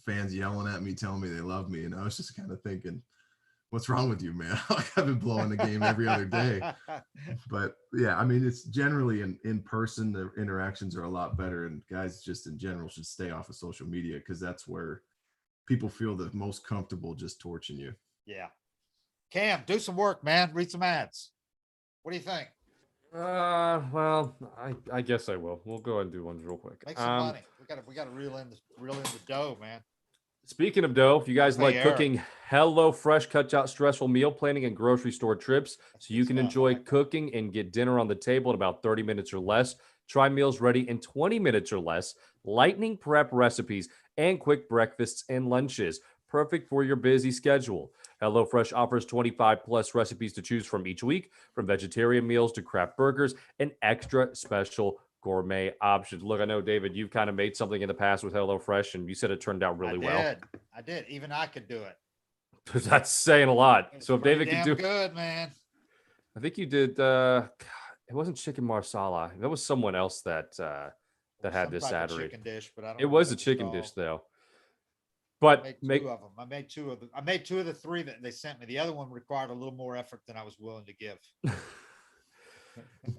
fans yelling at me, telling me they love me. And I was just kind of thinking, what's wrong with you, man? I've been blowing the game every other day. But yeah, it's generally in person, the interactions are a lot better, and guys just in general should stay off of social media because that's where people feel the most comfortable just torching you. Yeah. Cam, do some work, man. Read some ads. What do you think? Well, I guess I will. We'll go ahead and do one real quick. Make some money. We gotta reel in the dough, man. Speaking of dough, if you guys like cooking, HelloFresh cuts out stressful meal planning and grocery store trips so you can enjoy cooking and get dinner on the table in about 30 minutes or less. Try meals ready in 20 minutes or less, lightning prep recipes, and quick breakfasts and lunches. Perfect for your busy schedule. HelloFresh offers 25 plus recipes to choose from each week, from vegetarian meals to craft burgers and extra special gourmet options. Look, I know, David, you've kind of made something in the past with HelloFresh, and you said it turned out really well. I did. Even I could do it. That's saying a lot. So if David could do good, man. I think you did. It wasn't chicken marsala. That was someone else that that had Some this type of Saturday. chicken dish, but I don't It know was what a it chicken called. dish though. I But made two of them. I made two of the three that they sent me. The other one required a little more effort than I was willing to give.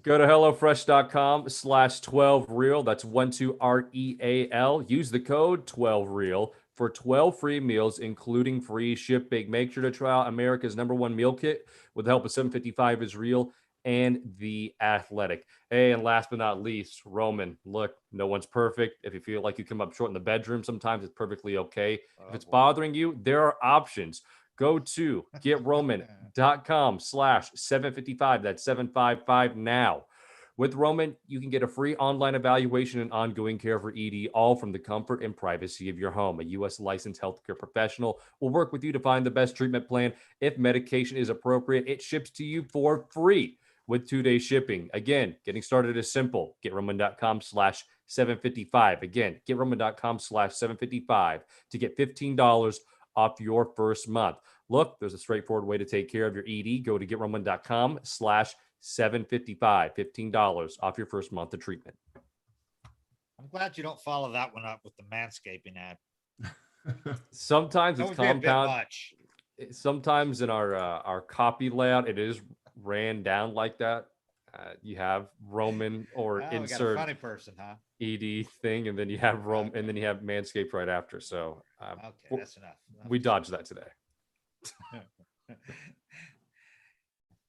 go to HelloFresh.com/12real. That's 12REAL. Use the code 12real for 12 free meals, including free shipping. Make sure to try out America's #1 meal kit with the help of 755 is Real and The Athletic. Hey, and last but not least, Roman, look, no one's perfect. If you feel like you come up short in the bedroom, sometimes it's perfectly okay. If it's bothering you, there are options. Go to getroman.com/755. That's 755 now. With Roman, you can get a free online evaluation and ongoing care for ED, all from the comfort and privacy of your home. A U.S. licensed healthcare professional will work with you to find the best treatment plan. If medication is appropriate, it ships to you for free with 2-day shipping. Again, getting started is simple. GetRoman.com/755. Again, GetRoman.com/755 to get $15 off your first month. Look, there's a straightforward way to take care of your ED. Go to GetRoman.com/755. $15 off your first month of treatment. I'm glad you don't follow that one up with the manscaping ad. Sometimes That it's would be a bit compound. much. Sometimes in our copy layout, it is ran down like that. You have Roman or Oh, we got a insert funny person, huh? ED thing, and then you have Rome, Okay. and then you have Manscaped right after. So Okay, that's enough. we dodged that today.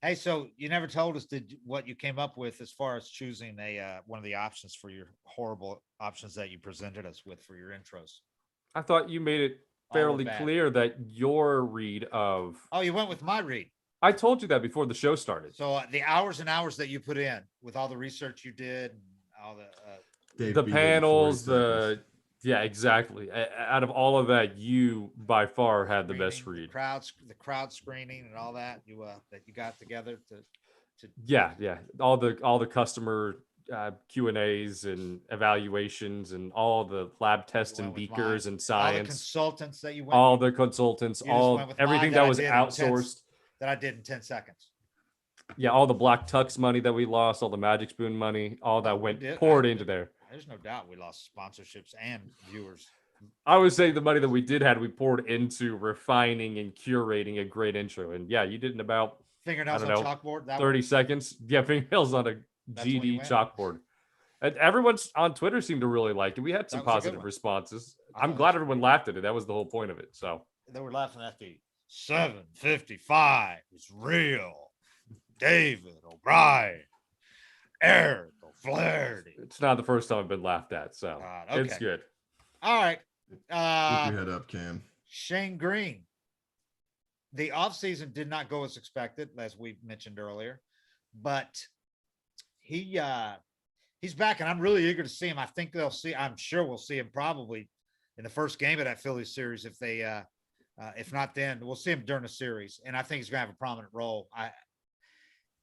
Hey, so you never told us what you came up with as far as choosing one of the options for your horrible options that you presented us with for your intros. I thought you made it All were fairly bad. clear that your read of. Oh, you went with my read. I told you that before the show started. So the hours and hours that you put in with all the research you did, and all the Dave The beat it in 40 panels, seconds. yeah, exactly. Out of all of that, you by far had the best screening, read. the crowd screening, and all that you got together to. Yeah. All the customer Q&As and evaluations and all the lab tests and went with beakers mine. and All the science. consultants that you went. All the consultants, You just went with everything mine that was I did in 10 outsourced. that I did in 10 seconds. Yeah, all the Black Tux money that we lost, all the Magic Spoon money, all that poured into there. There's no doubt we lost sponsorships and viewers. I would say the money that we did have, we poured into refining and curating a great intro. And yeah, you did in about Fingernails on chalkboard. 30 seconds. Yeah, fingernails on a GD chalkboard. And everyone's on Twitter seemed to really like it. We had some positive responses. I'm glad everyone laughed at it. That was the whole point of it. So they were laughing at the 755 is real. David O'Brien, Eric O'Flaherty. It's not the first time I've been laughed at, so okay. It's good. All right. Keep your head up, Cam. Shane Greene. The offseason did not go as expected, as we mentioned earlier, but he's back, and I'm really eager to see him. I think I'm sure we'll see him probably in the first game of that Phillies series. If they, if not, then we'll see him during the series, and I think he's gonna have a prominent role.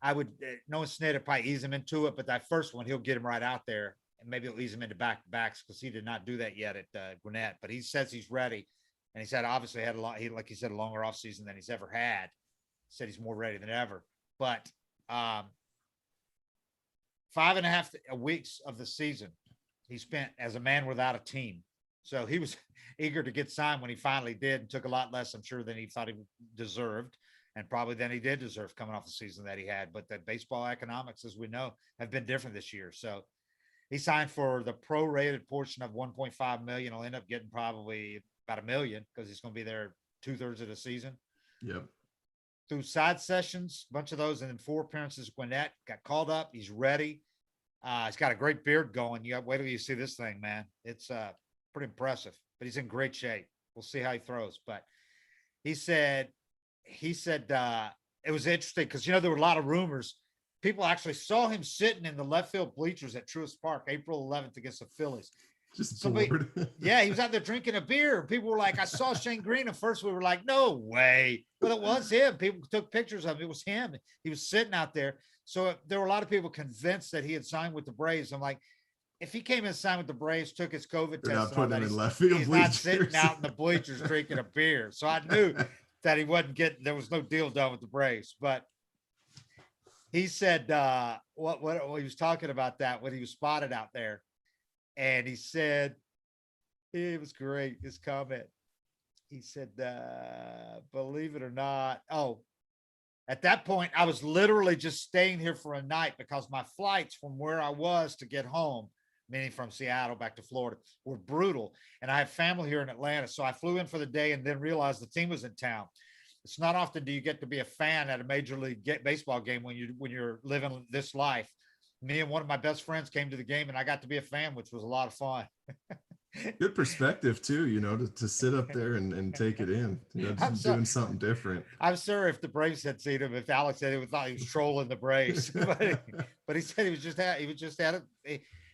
I would knowing Snit would probably ease him into it, but that first one he'll get him right out there, and maybe he'll ease him into back-to-backs because he did not do that yet at Gwinnett. But he says he's ready, and he said obviously had a longer offseason than he's ever had. He said he's more ready than ever. But 5.5 weeks of the season he spent as a man without a team, so he was eager to get signed when he finally did, and took a lot less, I'm sure, than he thought he deserved. And probably then he did deserve coming off the season that he had. But that baseball economics, as we know, have been different this year. So he signed for the prorated portion of $1.5 million. He'll end up getting probably about $1 million because he's going to be there 2/3 of the season. Yep. Through side sessions, a bunch of those, and then 4 appearances. Gwinnett got called up. He's ready. He's got a great beard going. You got wait till you see this thing, man. It's pretty impressive. But he's in great shape. We'll see how he throws. But he said it was interesting because there were a lot of rumors. People actually saw him sitting in the left field bleachers at Truist Park April 11th against the Phillies. Just bored. Yeah, he was out there drinking a beer. People were like, I saw Shane Greene. At first we were like, no way. Well, it was him. People took pictures of him. It was him. He was sitting out there. So there were a lot of people convinced that he had signed with the Braves. I'm like, if he came and signed with the Braves, took his COVID test, not putting him in left field he's bleachers. not sitting out in the bleachers drinking a beer. So I knew that he wasn't getting, there was no deal done with the Braves. But he said what he was talking about that when he was spotted out there. And he said, it was great. His comment. He said, believe it or not. Oh, at that point, I was literally just staying here for a night because my flights from where I was to get home, meaning from Seattle back to Florida, were brutal. And I have family here in Atlanta. So I flew in for the day and then realized the team was in town. It's not often do you get to be a fan at a major league baseball game when you're living this life. Me and one of my best friends came to the game and I got to be a fan, which was a lot of fun. Good perspective too, to sit up there and take it in, just doing something different. I'm sure if the Braves had seen him, if Alex said it, thought he was trolling the Braves, but he said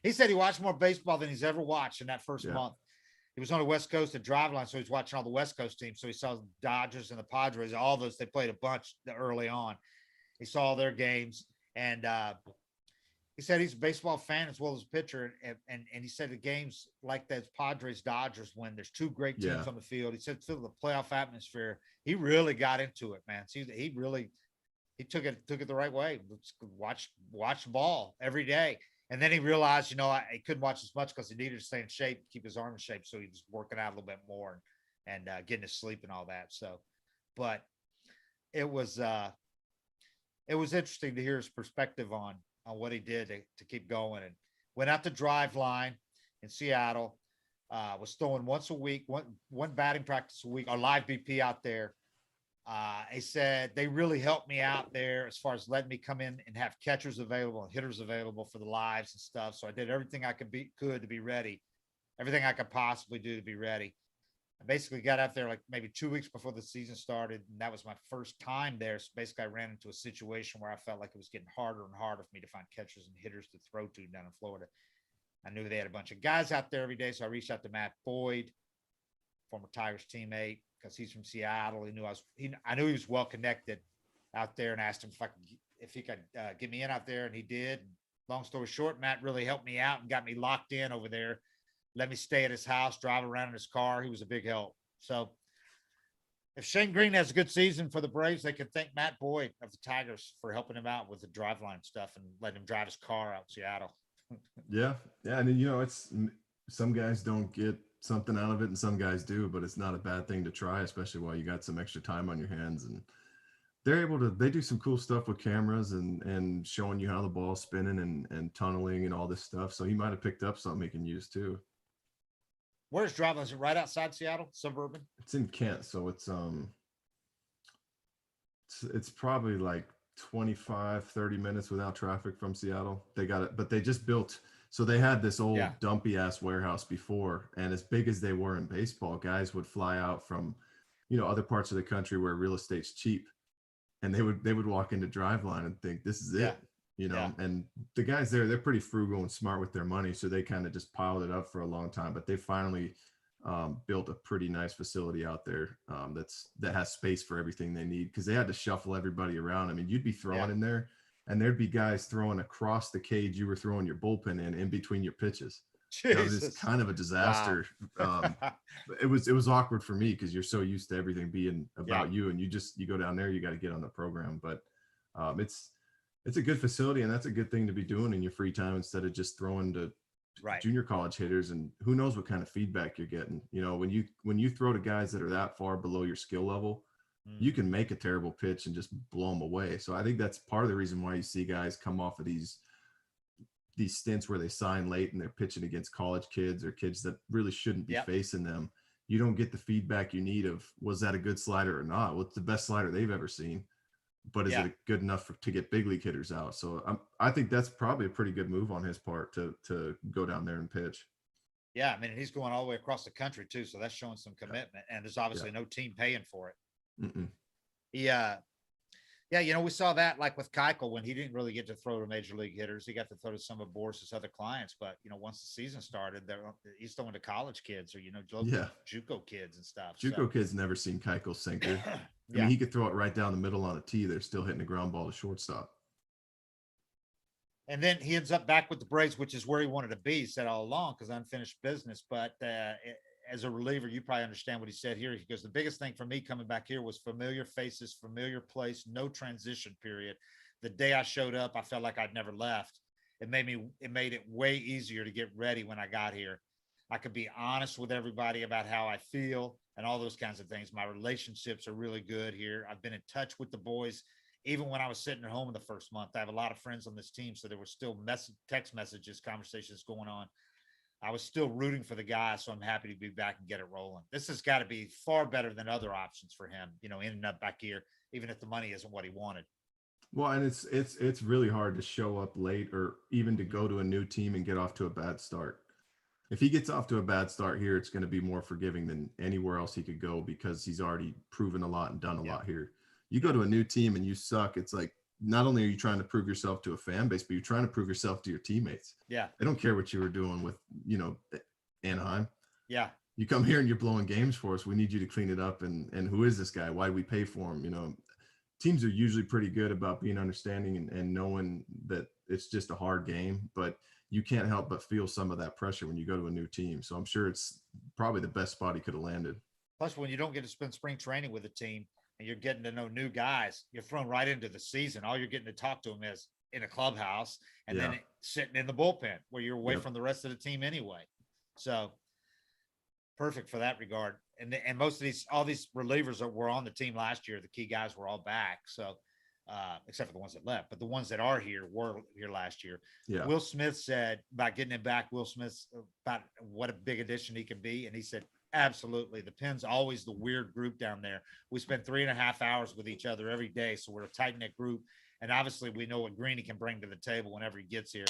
he said he watched more baseball than he's ever watched in that first month. He was on the West Coast at Driveline, so he's watching all the West Coast teams. So he saw the Dodgers and the Padres, all those. They played a bunch early on. He saw all their games, and he said he's a baseball fan as well as a pitcher. And he said the games like that Padres Dodgers, when there's two great teams on the field, he said feel the playoff atmosphere. He really got into it, man. See, he took it the right way. Watch ball every day. And then he realized, he couldn't watch as much because he needed to stay in shape, keep his arm in shape. So he was working out a little bit more and getting his sleep and all that. So, but it was interesting to hear his perspective on what he did to keep going, and went out to Driveline in Seattle, was throwing once a week, one batting practice a week, or live BP out there. He said they really helped me out there as far as letting me come in and have catchers available and hitters available for the lives and stuff. So I did everything I could to be ready, everything I could possibly do to be ready. I basically got out there like maybe 2 weeks before the season started, and that was my first time there. So basically, I ran into a situation where I felt like it was getting harder and harder for me to find catchers and hitters to throw to down in Florida. I knew they had a bunch of guys out there every day, so I reached out to Matt Boyd, former Tigers teammate, because he's from Seattle. I knew he was well connected out there, and asked him if he could get me in out there, and he did. Long story short, Matt really helped me out and got me locked in over there. Let me stay at his house, drive around in his car. He was a big help. So if Shane Greene has a good season for the Braves, they can thank Matt Boyd of the Tigers for helping him out with the Driveline stuff and letting him drive his car out in Seattle. Yeah. And it's some guys don't get something out of it and some guys do, but it's not a bad thing to try, especially while you got some extra time on your hands. And they do some cool stuff with cameras and showing you how the ball's spinning and tunneling and all this stuff. So he might have picked up something he can use too. Where's Driveline? Is it right outside Seattle? Suburban? It's in Kent, so it's probably like 25-30 minutes without traffic from Seattle. They got it, but they just built, so they had this old dumpy ass warehouse before, and as big as they were in baseball, guys would fly out from other parts of the country where real estate's cheap, and they would walk into Driveline and think this is it. And the guys there, they're pretty frugal and smart with their money. So they kind of just piled it up for a long time, but they finally built a pretty nice facility out there that has space for everything they need, because they had to shuffle everybody around. I mean, you'd be throwing in there and there'd be guys throwing across the cage you were throwing your bullpen in between your pitches. It was just kind of a disaster. Wow. It was awkward for me because you're so used to everything being about you, and you go down there, you got to get on the program. But it's a good facility, and that's a good thing to be doing in your free time instead of just throwing to junior college hitters. And who knows what kind of feedback you're getting. When you throw to guys that are that far below your skill level, you can make a terrible pitch and just blow them away. So I think that's part of the reason why you see guys come off of these stints where they sign late and they're pitching against college kids or kids that really shouldn't be facing them. You don't get the feedback you need of, was that a good slider or not? Well, it's the best slider they've ever seen. But is it good enough to get big league hitters out? So I think that's probably a pretty good move on his part to go down there and pitch. Yeah, I mean, he's going all the way across the country too, so that's showing some commitment. And there's obviously no team paying for it. Mm-mm. We saw that like with Keuchel when he didn't really get to throw to major league hitters. He got to throw to some of Boris's other clients, but once the season started, he's throwing to college kids or JUCO kids and stuff. JUCO kids never seen Keuchel's sinker. I mean, he could throw it right down the middle on a tee. They're still hitting the ground ball to shortstop. And then he ends up back with the Braves, which is where he wanted to be. He said all along, because unfinished business. But as a reliever, you probably understand what he said here. He goes, the biggest thing for me coming back here was familiar faces, familiar place, no transition period. The day I showed up, I felt like I'd never left. it made it way easier to get ready when I got here. I could be honest with everybody about how I feel and all those kinds of things. My relationships are really good here. I've been in touch with the boys. Even when I was sitting at home in the first month, I have a lot of friends on this team. So there were still text messages, conversations going on. I was still rooting for the guy, so I'm happy to be back and get it rolling. This has got to be far better than other options for him, ending up back here, even if the money isn't what he wanted. Well, and it's really hard to show up late or even to go to a new team and get off to a bad start. If he gets off to a bad start here, it's going to be more forgiving than anywhere else he could go because he's already proven a lot and done a lot here. You go to a new team and you suck. It's like, not only are you trying to prove yourself to a fan base, but you're trying to prove yourself to your teammates. Yeah. They don't care what you were doing with, Anaheim. Yeah. You come here and you're blowing games for us. We need you to clean it up. And who is this guy? Why do we pay for him? Teams are usually pretty good about being understanding and knowing that it's just a hard game, but you can't help but feel some of that pressure when you go to a new team. So I'm sure it's probably the best spot he could have landed. Plus, when you don't get to spend spring training with a team and you're getting to know new guys, you're thrown right into the season. All you're getting to talk to them is in a clubhouse and then sitting in the bullpen where you're away from the rest of the team anyway. So perfect for that regard. And most of all these relievers that were on the team last year, the key guys were all back. So except for the ones that left, but the ones that are here were here last year. Yeah. Will Smith said about getting him back, about what a big addition he can be. And he said, absolutely. The Pen's always the weird group down there. We spend 3.5 hours with each other every day. So we're a tight-knit group. And obviously we know what Greene can bring to the table whenever he gets here.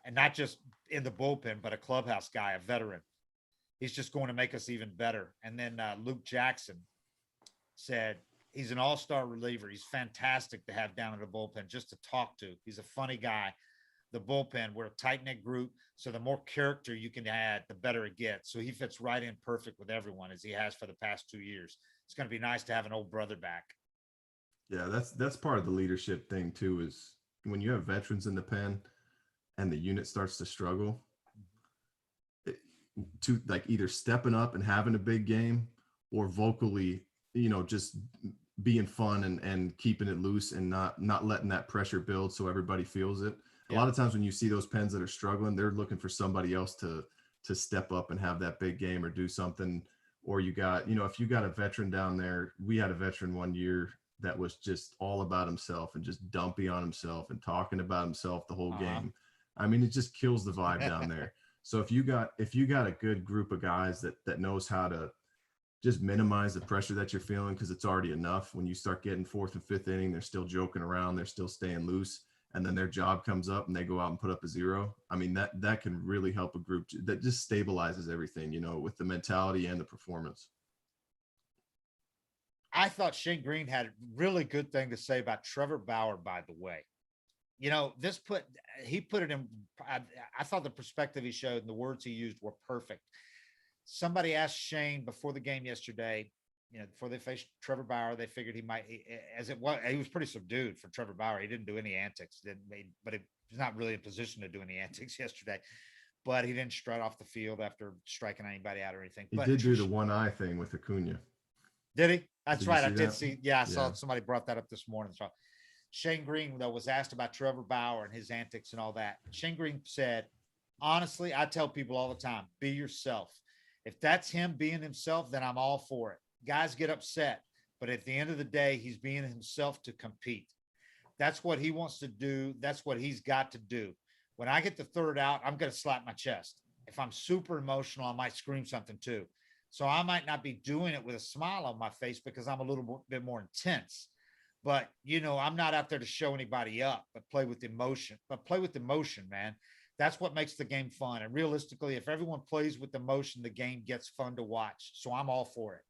And not just in the bullpen, but a clubhouse guy, a veteran. He's just going to make us even better. And then Luke Jackson said he's an all-star reliever. He's fantastic to have down in the bullpen just to talk to. He's a funny guy. The bullpen, we're a tight-knit group. So the more character you can add, the better it gets. So he fits right in perfect with everyone as he has for the past 2 years. It's going to be nice to have an old brother back. Yeah, that's part of the leadership thing too, is when you have veterans in the pen and the unit starts to struggle, to like either stepping up and having a big game or vocally, just being fun and keeping it loose and not letting that pressure build so everybody feels it. A lot of times when you see those pens that are struggling, they're looking for somebody else to step up and have that big game or do something. Or you got, if you got a veteran down there, we had a veteran one year that was just all about himself and just dumpy on himself and talking about himself the whole game. I mean, it just kills the vibe down there. So if you got a good group of guys that knows how to just minimize the pressure that you're feeling, because it's already enough. When you start getting fourth and fifth inning, they're still joking around, they're still staying loose, and then their job comes up and they go out and put up a 0. I mean, that can really help a group. That just stabilizes everything, with the mentality and the performance. I thought Shane Greene had a really good thing to say about Trevor Bauer, by the way. He put it in, I thought the perspective he showed and the words he used were perfect. Somebody asked Shane before the game yesterday, before they faced Trevor Bauer, they figured he was pretty subdued for Trevor Bauer. He didn't do any antics, but he was not really in position to do any antics yesterday. But he didn't strut off the field after striking anybody out or anything. He did do the one eye thing with Acuna. Did he? That's right. I did see. Yeah, I saw somebody brought that up this morning. So Shane Greene, though, was asked about Trevor Bauer and his antics and all that. Shane Greene said, honestly, I tell people all the time, be yourself. If that's him being himself, then I'm all for it. Guys get upset, but at the end of the day, he's being himself to compete. That's what he wants to do. That's what he's got to do. When I get the third out, I'm going to slap my chest. If I'm super emotional, I might scream something too. So I might not be doing it with a smile on my face because I'm a little bit more intense. But, I'm not out there to show anybody up, but play with emotion. But play with emotion, man. That's what makes the game fun. And realistically, if everyone plays with emotion, the game gets fun to watch. So I'm all for it.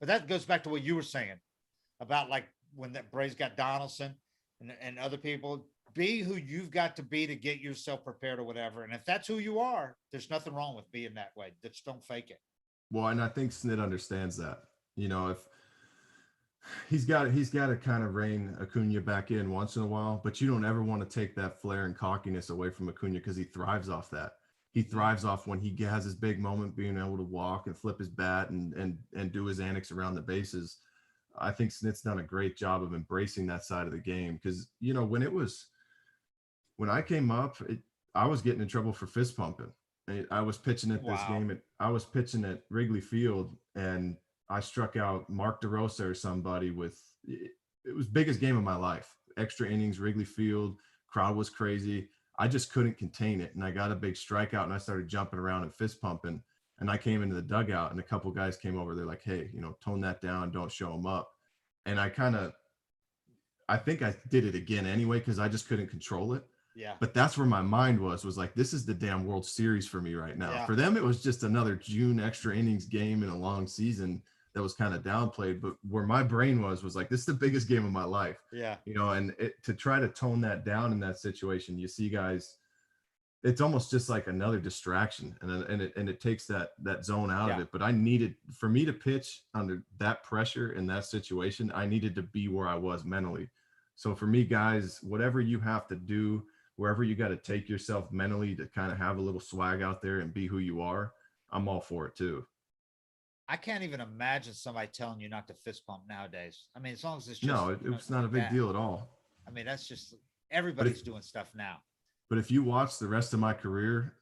But that goes back to what you were saying about like when that Braves got Donaldson and other people. Be who you've got to be to get yourself prepared or whatever. And if that's who you are, there's nothing wrong with being that way. Just don't fake it. Well, and I think Snit understands that. If he's got to kind of rein Acuna back in once in a while, but you don't ever want to take that flair and cockiness away from Acuna because he thrives off that. He thrives off when he has his big moment, being able to walk and flip his bat and do his antics around the bases. I think Snit's done a great job of embracing that side of the game because, when it was when I came up, I was getting in trouble for fist pumping. I was pitching at this Wow. game. I was pitching at Wrigley Field, and I struck out Mark DeRosa or somebody with it was biggest game of my life. Extra innings, Wrigley Field, crowd was crazy. I just couldn't contain it, and I got a big strikeout, and I started jumping around and fist pumping. And I came into the dugout, and a couple guys came over. They're like, "Hey, tone that down. Don't show them up." And I think I did it again anyway because I just couldn't control it. Yeah. But that's where my mind was like, this is the damn World Series for me right now. Yeah. For them, it was just another June extra innings game in a long season that was kind of downplayed. But where my brain was like, this is the biggest game of my life. Yeah. And to try to tone that down in that situation, you see guys, it's almost just like another distraction, and it takes that zone out of it. But for me to pitch under that pressure in that situation, I needed to be where I was mentally. So for me, guys, whatever you have to do, wherever you got to take yourself mentally to kind of have a little swag out there and be who you are, I'm all for it too. I can't even imagine somebody telling you not to fist pump nowadays. I mean, as long as it's just No, it's not a big deal at all. I mean, that's just everybody's doing stuff now. But if you watch the rest of my career,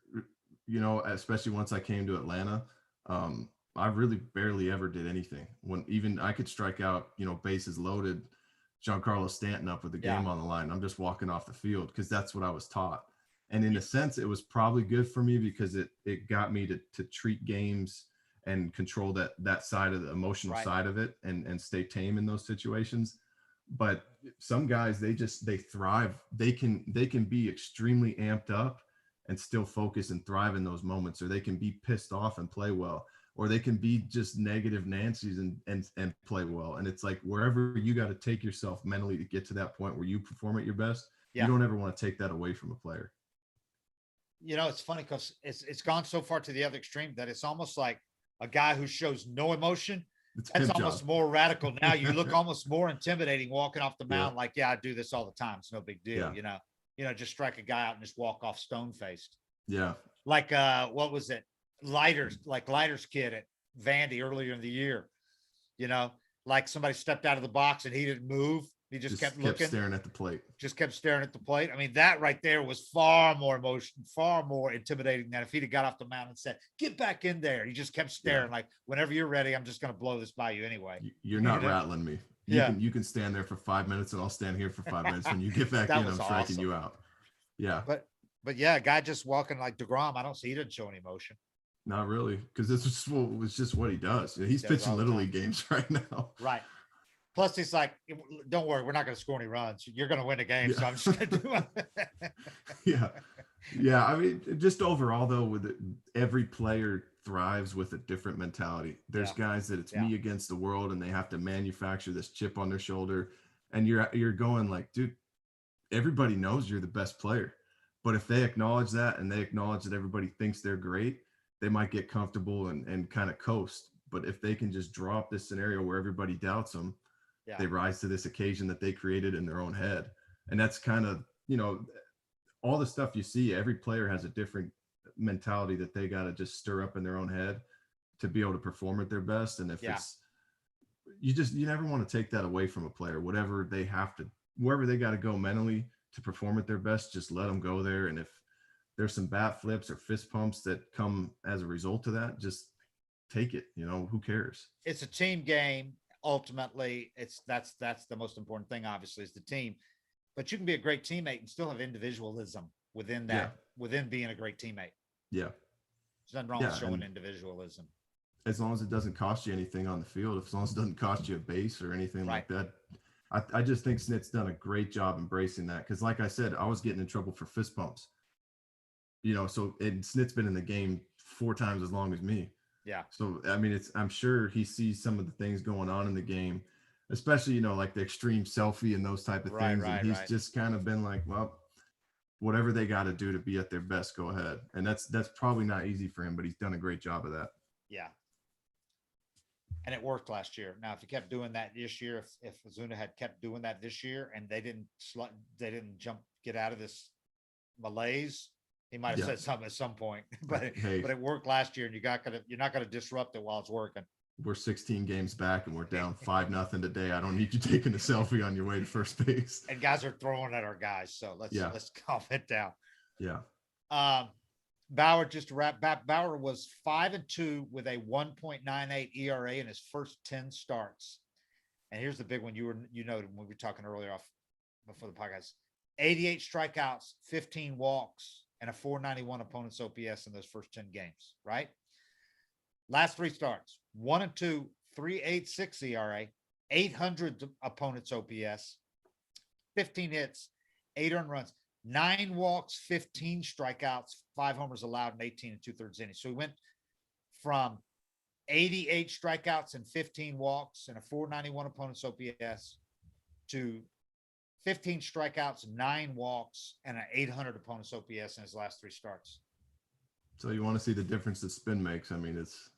especially once I came to Atlanta, I really barely ever did anything. When even I could strike out, bases loaded, Giancarlo Stanton up with the game on the line. I'm just walking off the field because that's what I was taught. And in a sense, it was probably good for me because it got me to treat games and control that side of the emotional side of it and stay tame in those situations. But some guys, they thrive. They can be extremely amped up and still focus and thrive in those moments, or they can be pissed off and play well, or they can be just negative Nancy's and play well. And it's like wherever you got to take yourself mentally to get to that point where you perform at your best, you don't ever want to take that away from a player. It's funny because it's gone so far to the other extreme that it's almost like a guy who shows no emotion. That's almost more radical now. You look almost more intimidating walking off the mound. Like, I do this all the time. It's no big deal. Just strike a guy out and just walk off stone faced. Yeah. Like, what was it? Leiter's kid at Vandy earlier in the year, like somebody stepped out of the box and he didn't move. He just kept looking, staring at the plate. Just kept staring at the plate. I mean, that right there was far more emotion, far more intimidating than if he'd have got off the mound and said, "Get back in there." He just kept staring like, "Whenever you're ready, I'm just going to blow this by you anyway." You're not rattling me. You can stand there for 5 minutes and I'll stand here for 5 minutes. When you get back in, I'm striking you out. Yeah. But yeah, a guy just walking like DeGrom, he didn't show any emotion. Not really, because this was just what he does. He's pitching Little League games right now. Right. Plus, he's like, "Don't worry, we're not going to score any runs. You're going to win a game, so I'm just going to do it." Yeah. I mean, just overall, though, with it, every player thrives with a different mentality. There's guys that it's me against the world, and they have to manufacture this chip on their shoulder. And you're going like, dude, everybody knows you're the best player. But if they acknowledge that and they acknowledge that everybody thinks they're great, they might get comfortable and kind of coast. But if they can just draw up this scenario where everybody doubts them, they rise to this occasion that they created in their own head. And that's kind of, all the stuff you see, every player has a different mentality that they got to just stir up in their own head to be able to perform at their best. And if you never want to take that away from a player, whatever they have to, wherever they got to go mentally to perform at their best, just let them go there. And if there's some bat flips or fist pumps that come as a result of that, just take it. Who cares? It's a team game. Ultimately, that's the most important thing, obviously, is the team. But you can be a great teammate and still have individualism within that, within being a great teammate. Yeah. There's nothing wrong with showing individualism. As long as it doesn't cost you anything on the field, as long as it doesn't cost you a base or anything like that. I just think Snit's done a great job embracing that. Because like I said, I was getting in trouble for fist pumps. And Snit's been in the game 4 times as long as me. Yeah. So, I mean, I'm sure he sees some of the things going on in the game, especially, like the extreme selfie and those type of things. And he's just kind of been like, well, whatever they got to do to be at their best, go ahead. And that's probably not easy for him, but he's done a great job of that. Yeah. And it worked last year. Now, if he kept doing that this year, if Ozuna had kept doing that this year and they didn't get out of this malaise, he might have said something at some point, but it worked last year, and you're not going to disrupt it while it's working. we're 16 games back and we're down 5-0 today. I don't need you taking a selfie on your way to first base. And guys are throwing at our guys. So let's calm it down. Yeah. Bauer, just to wrap back, Bauer was 5-2 with a 1.98 ERA in his first 10 starts. And here's the big one you noted when we were talking earlier off before the podcast: 88 strikeouts, 15 walks, and a 491 opponent's OPS in those first 10 games, right? Last 3 starts: 1-2, 3.86 ERA, 800 opponent's OPS, 15 hits, 8 earned runs, 9 walks, 15 strikeouts, 5 homers allowed, and 18 2/3 innings. So he went from 88 strikeouts and 15 walks and a 491 opponent's OPS to 15 strikeouts, 9 walks, and an 800 opponent's OPS in his last 3 starts. So you want to see the difference that spin makes. I mean, it's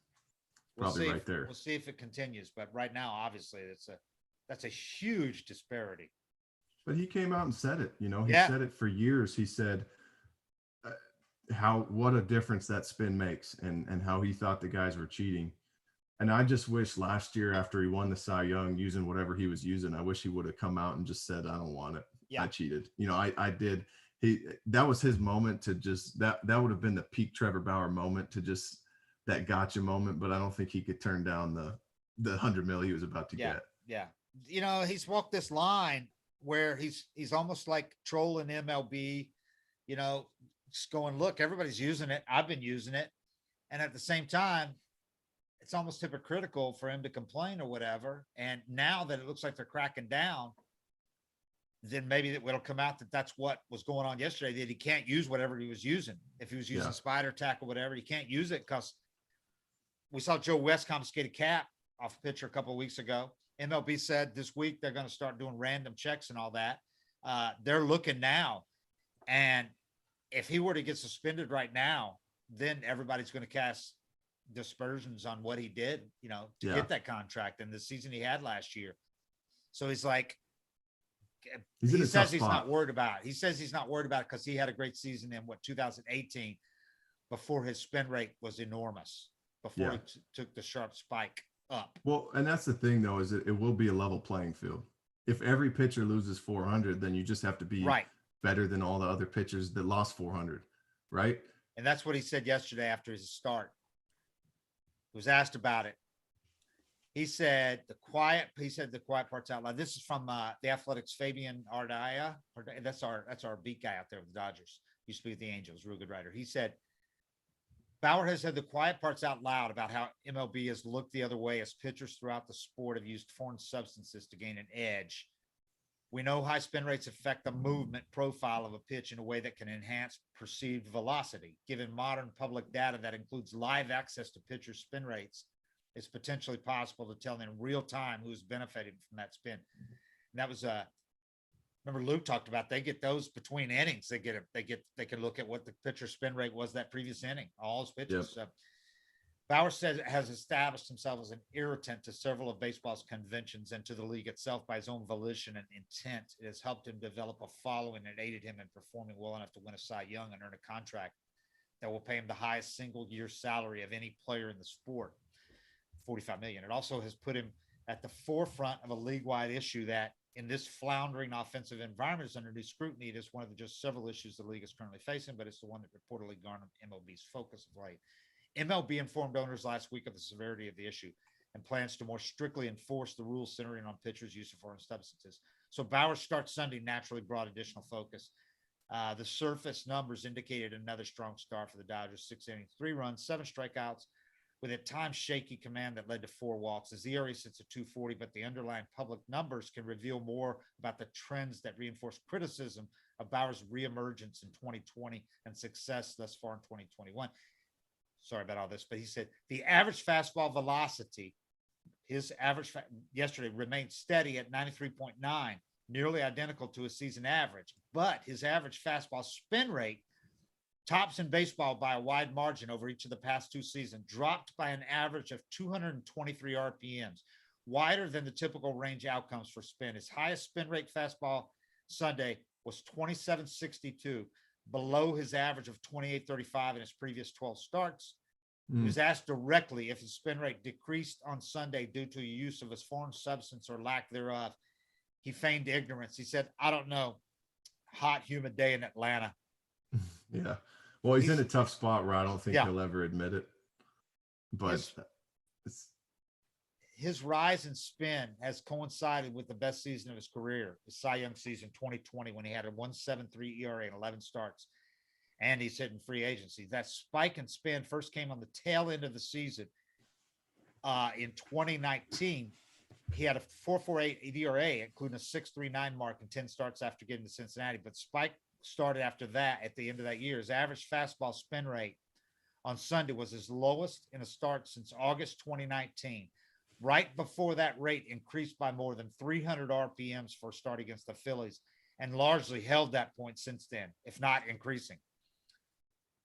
probably right there. We'll see if it continues, but right now, obviously, that's a huge disparity. But he came out and said it. He Yeah. said it for years. He said what a difference that spin makes, and how he thought the guys were cheating. And I just wish last year, after he won the Cy Young, using whatever he was using, I wish he would have come out and just said, "I don't want it. Yeah. I cheated." I did. That was his moment to just that would have been the peak Trevor Bauer moment, to just that gotcha moment. But I don't think he could turn down the $100 million he was about to get. Yeah. He's walked this line where he's almost like trolling MLB, just going, look, everybody's using it. I've been using it. And at the same time, it's almost hypocritical for him to complain or whatever. And now that it looks like they're cracking down, then maybe it'll come out that that's what was going on yesterday, that he can't use whatever he was using. If he was using spider tack or whatever, he can't use it because we saw Joe West confiscate a cap off a pitcher a couple of weeks ago. MLB said this week they're going to start doing random checks and all that. They're looking now. And if he were to get suspended right now, then everybody's going to cast dispersions on what he did, to get that contract and the season he had last year. So he's like, he says he's not worried about it. He says he's not worried about it because he had a great season in 2018 before his spin rate was enormous, before he took the sharp spike up. Well, and that's the thing, though, is it will be a level playing field. If every pitcher loses 400, then you just have to be better than all the other pitchers that lost 400, right? And that's what he said yesterday after his start. He was asked about it. He said the quiet part's out loud. This is from the Athletics' Fabian Ardaya. That's our beat guy out there with the Dodgers. Used to be with the Angels, real good writer. He said Bauer has said the quiet parts out loud about how MLB has looked the other way as pitchers throughout the sport have used foreign substances to gain an edge. We know high spin rates affect the movement profile of a pitch in a way that can enhance perceived velocity. Given modern public data that includes live access to pitchers' spin rates, it's potentially possible to tell in real time who's benefiting from that spin. And that was remember Luke talked about, they get those between innings. They can look at what the pitcher spin rate was that previous inning, all his pitches. So Bauer says it has established himself as an irritant to several of baseball's conventions and to the league itself by his own volition and intent. It has helped him develop a following and aided him in performing well enough to win a Cy Young and earn a contract that will pay him the highest single year salary of any player in the sport, $45 million. It also has put him at the forefront of a league-wide issue that, in this floundering offensive environment, is under new scrutiny. It is one of the just several issues the league is currently facing, but it's the one that reportedly garnered MLB's focus of late. MLB informed owners last week of the severity of the issue and plans to more strictly enforce the rules centering on pitchers' use of foreign substances. So Bauer's start Sunday naturally brought additional focus. The surface numbers indicated another strong start for the Dodgers: 6 innings, 3 runs, 7 strikeouts, with at times shaky command that led to 4 walks. His ERA sits at 2.40, but the underlying public numbers can reveal more about the trends that reinforce criticism of Bauer's reemergence in 2020 and success thus far in 2021. Sorry about all this, but he said the average fastball velocity, his average yesterday remained steady at 93.9, nearly identical to his season average, but his average fastball spin rate tops in baseball by a wide margin over each of the past 2 seasons, dropped by an average of 223 RPMs, wider than the typical range outcomes for spin. His highest spin rate fastball Sunday was 27.62, below his average of 28.35 in his previous 12 starts. He was asked directly if his spin rate decreased on Sunday due to use of his foreign substance or lack thereof. He feigned ignorance. He said, I don't know. Hot, humid day in Atlanta. Yeah. Well, he's in a tough spot where I don't think he'll ever admit it. But his rise in spin has coincided with the best season of his career, the Cy Young season 2020, when he had a 1.73 ERA and 11 starts. And he's hitting free agency. That spike in spin first came on the tail end of the season. In 2019, he had a 4.48 ERA, including a 6.39 mark and 10 starts after getting to Cincinnati. But spike started after that at the end of that year. His average fastball spin rate on Sunday was his lowest in a start since August 2019. Right before that rate increased by more than 300 RPMs for a start against the Phillies and largely held that point since then, if not increasing.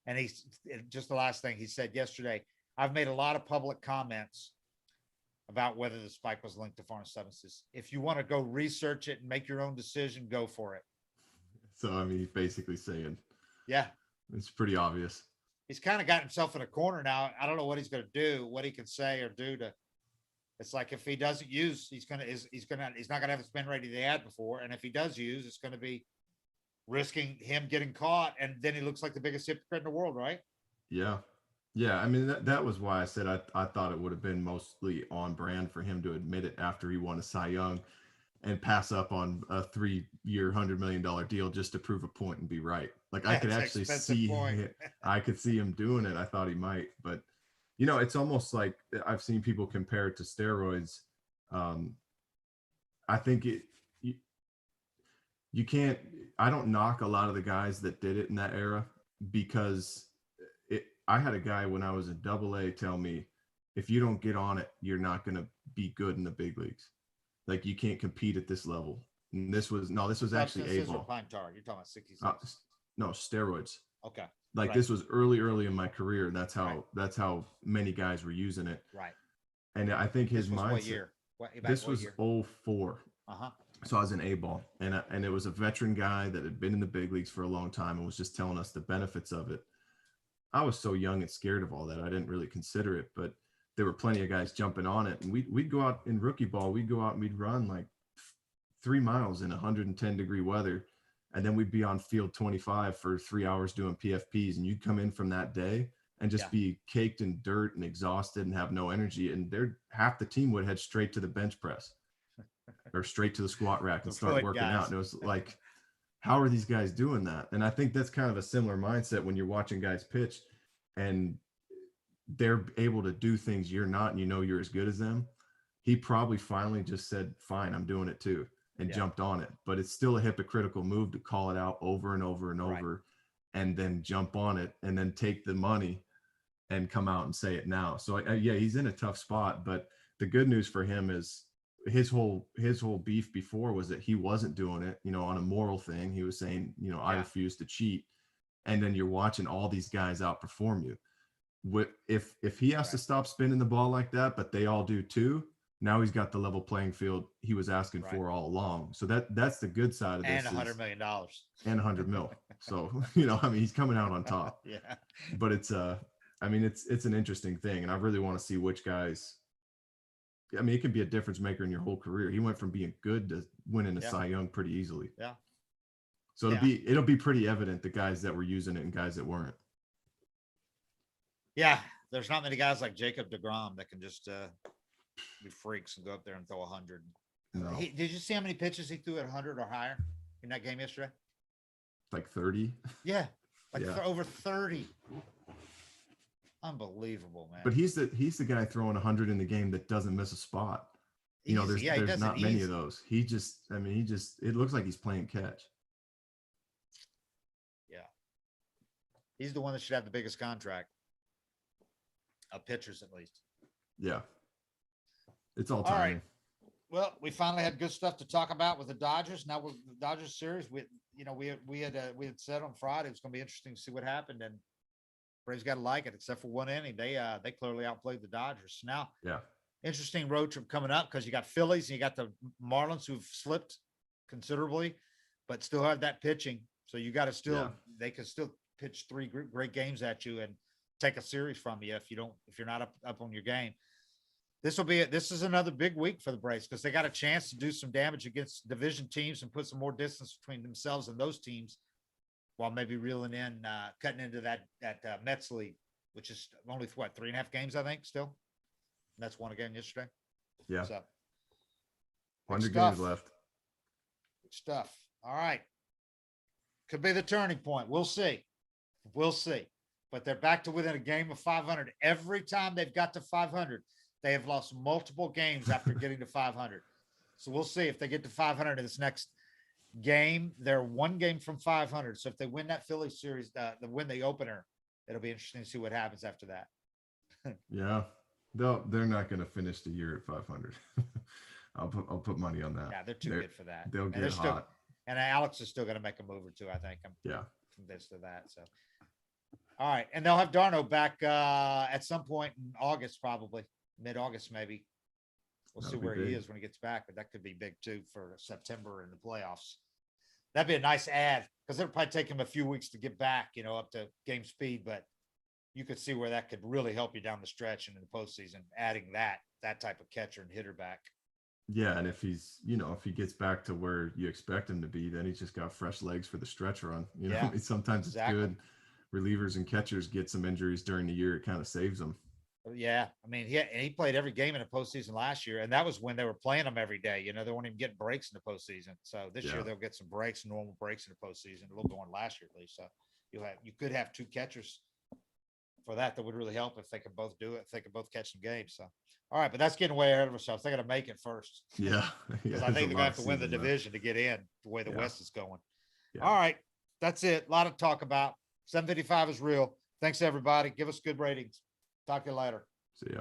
And he's just the last thing he said yesterday, I've made a lot of public comments about whether the spike was linked to foreign substances. If you want to go research it and make your own decision, go for it. So, I mean, he's basically saying, yeah, it's pretty obvious. He's kind of got himself in a corner now. I don't know what he's going to do, what he can say or do to. It's like if he doesn't use, he's not going to have the spin rate he had before. And if he does use, it's going to be risking him getting caught. And then he looks like the biggest hypocrite in the world, right? Yeah. Yeah. I mean, that was why I said I thought it would have been mostly on brand for him to admit it after he won a Cy Young and pass up on a 3-year, $100 million deal just to prove a point and be right. Like I could actually see I could see him doing it. I thought he might, but you know, it's almost like I've seen people compare it to steroids. I think you can't, I don't knock a lot of the guys that did it in that era because I had a guy when I was in AA tell me, if you don't get on it, you're not going to be good in the big leagues. Like you can't compete at this level. And this was actually A-ball. Pine tar. You're talking about 66. No, steroids. Okay. Like right. This was early in my career. And that's how many guys were using it. Right. And I think his mindset. What year? This was 04. Uh-huh. So I was in A-ball, and it was a veteran guy that had been in the big leagues for a long time and was just telling us the benefits of it. I was so young and scared of all that. I didn't really consider it, but there were plenty of guys jumping on it. And we'd go out in rookie ball. We'd go out and we'd run like 3 miles in 110-degree weather. And then we'd be on field 25 for 3 hours doing PFPs. And you'd come in from that day and just be caked in dirt and exhausted and have no energy. And half the team would head straight to the bench press or straight to the squat rack and start working out. And it was like, how are these guys doing that? And I think that's kind of a similar mindset when you're watching guys pitch and they're able to do things you're not, and you know you're as good as them. He probably finally just said, fine, I'm doing it too, and jumped on it. But it's still a hypocritical move to call it out over and over and over and then jump on it and then take the money and come out and say it now. So yeah, he's in a tough spot, but the good news for him is his whole beef before was that he wasn't doing it, you know, on a moral thing. He was saying, you know, I refuse to cheat. And then you're watching all these guys outperform you. If he has to stop spinning the ball like that, but they all do too, now he's got the level playing field he was asking for all along. So that's the good side of this. And $100 million. And 100 mil. So, you know, I mean, he's coming out on top. Yeah. But it's I mean, it's an interesting thing. And I really want to see which guys, I mean, it can be a difference maker in your whole career. He went from being good to winning a Cy Young pretty easily. Yeah. So it'll be pretty evident the guys that were using it and guys that weren't. Yeah, there's not many guys like Jacob deGrom that can just be freaks and go up there and throw 100. No. Did you see how many pitches he threw at 100 or higher in that game yesterday? Like 30. Yeah, over 30. Unbelievable, man. But he's the guy throwing 100 in the game that doesn't miss a spot. You know, there's not many of those. It looks like he's playing catch. Yeah. He's the one that should have the biggest contract. Of pitchers, at least. Yeah. It's all timing. All right. Well, we finally had good stuff to talk about with the Dodgers. Now with the Dodgers series, we had said on Friday it was going to be interesting to see what happened, and Braves got to like it, except for one inning. They clearly outplayed the Dodgers. Now, interesting road trip coming up because you got Phillies and you got the Marlins who've slipped considerably, but still have that pitching. So you got to they can still pitch 3 great games at you, and take a series from you if you're not up on your game. This is another big week for the Braves because they got a chance to do some damage against division teams and put some more distance between themselves and those teams, while maybe reeling in, cutting into that Mets lead, which is only 3.5 games, I think. Still, Mets won again yesterday. Yeah, so 100 games left. Good stuff. All right, could be the turning point. We'll see. But they're back to within a game of 500. Every time they've got to 500, they have lost multiple games after getting to 500. So we'll see if they get to 500 in this next game. They're one game from 500. So if they win that Philly series, they win the opener, it'll be interesting to see what happens after that. Yeah, they're not going to finish the year at 500. I'll put money on that. Yeah, they're too good for that. They'll get hot. And Alex is still going to make a move or two, I think. I'm convinced of that. So, all right, and they'll have Darno back at some point in August, probably mid-August, maybe. We'll see where he is when he gets back, but that could be big too for September in the playoffs. That'd be a nice add because it'll probably take him a few weeks to get back, up to game speed, but you could see where that could really help you down the stretch and in the postseason, adding that type of catcher and hitter back. Yeah, and if he's, if he gets back to where you expect him to be, then he's just got fresh legs for the stretch run. Sometimes it's good. Relievers and catchers get some injuries during the year. It kind of saves them. Yeah, I mean, he played every game in the postseason last year, and that was when they were playing him every day. They weren't even getting breaks in the postseason. So this year they'll get some breaks, normal breaks in the postseason. A little bit more than last year at least. So you could have two catchers for that would really help if they could both do it. If they could both catch some games. So all right, but that's getting way ahead of ourselves. They got to make it first. Yeah, because I think they're gonna have to win the division to get in the way the West is going. Yeah. All right, that's it. A lot to talk about. 755 is real. Thanks everybody. Give us good ratings. Talk to you later. See ya.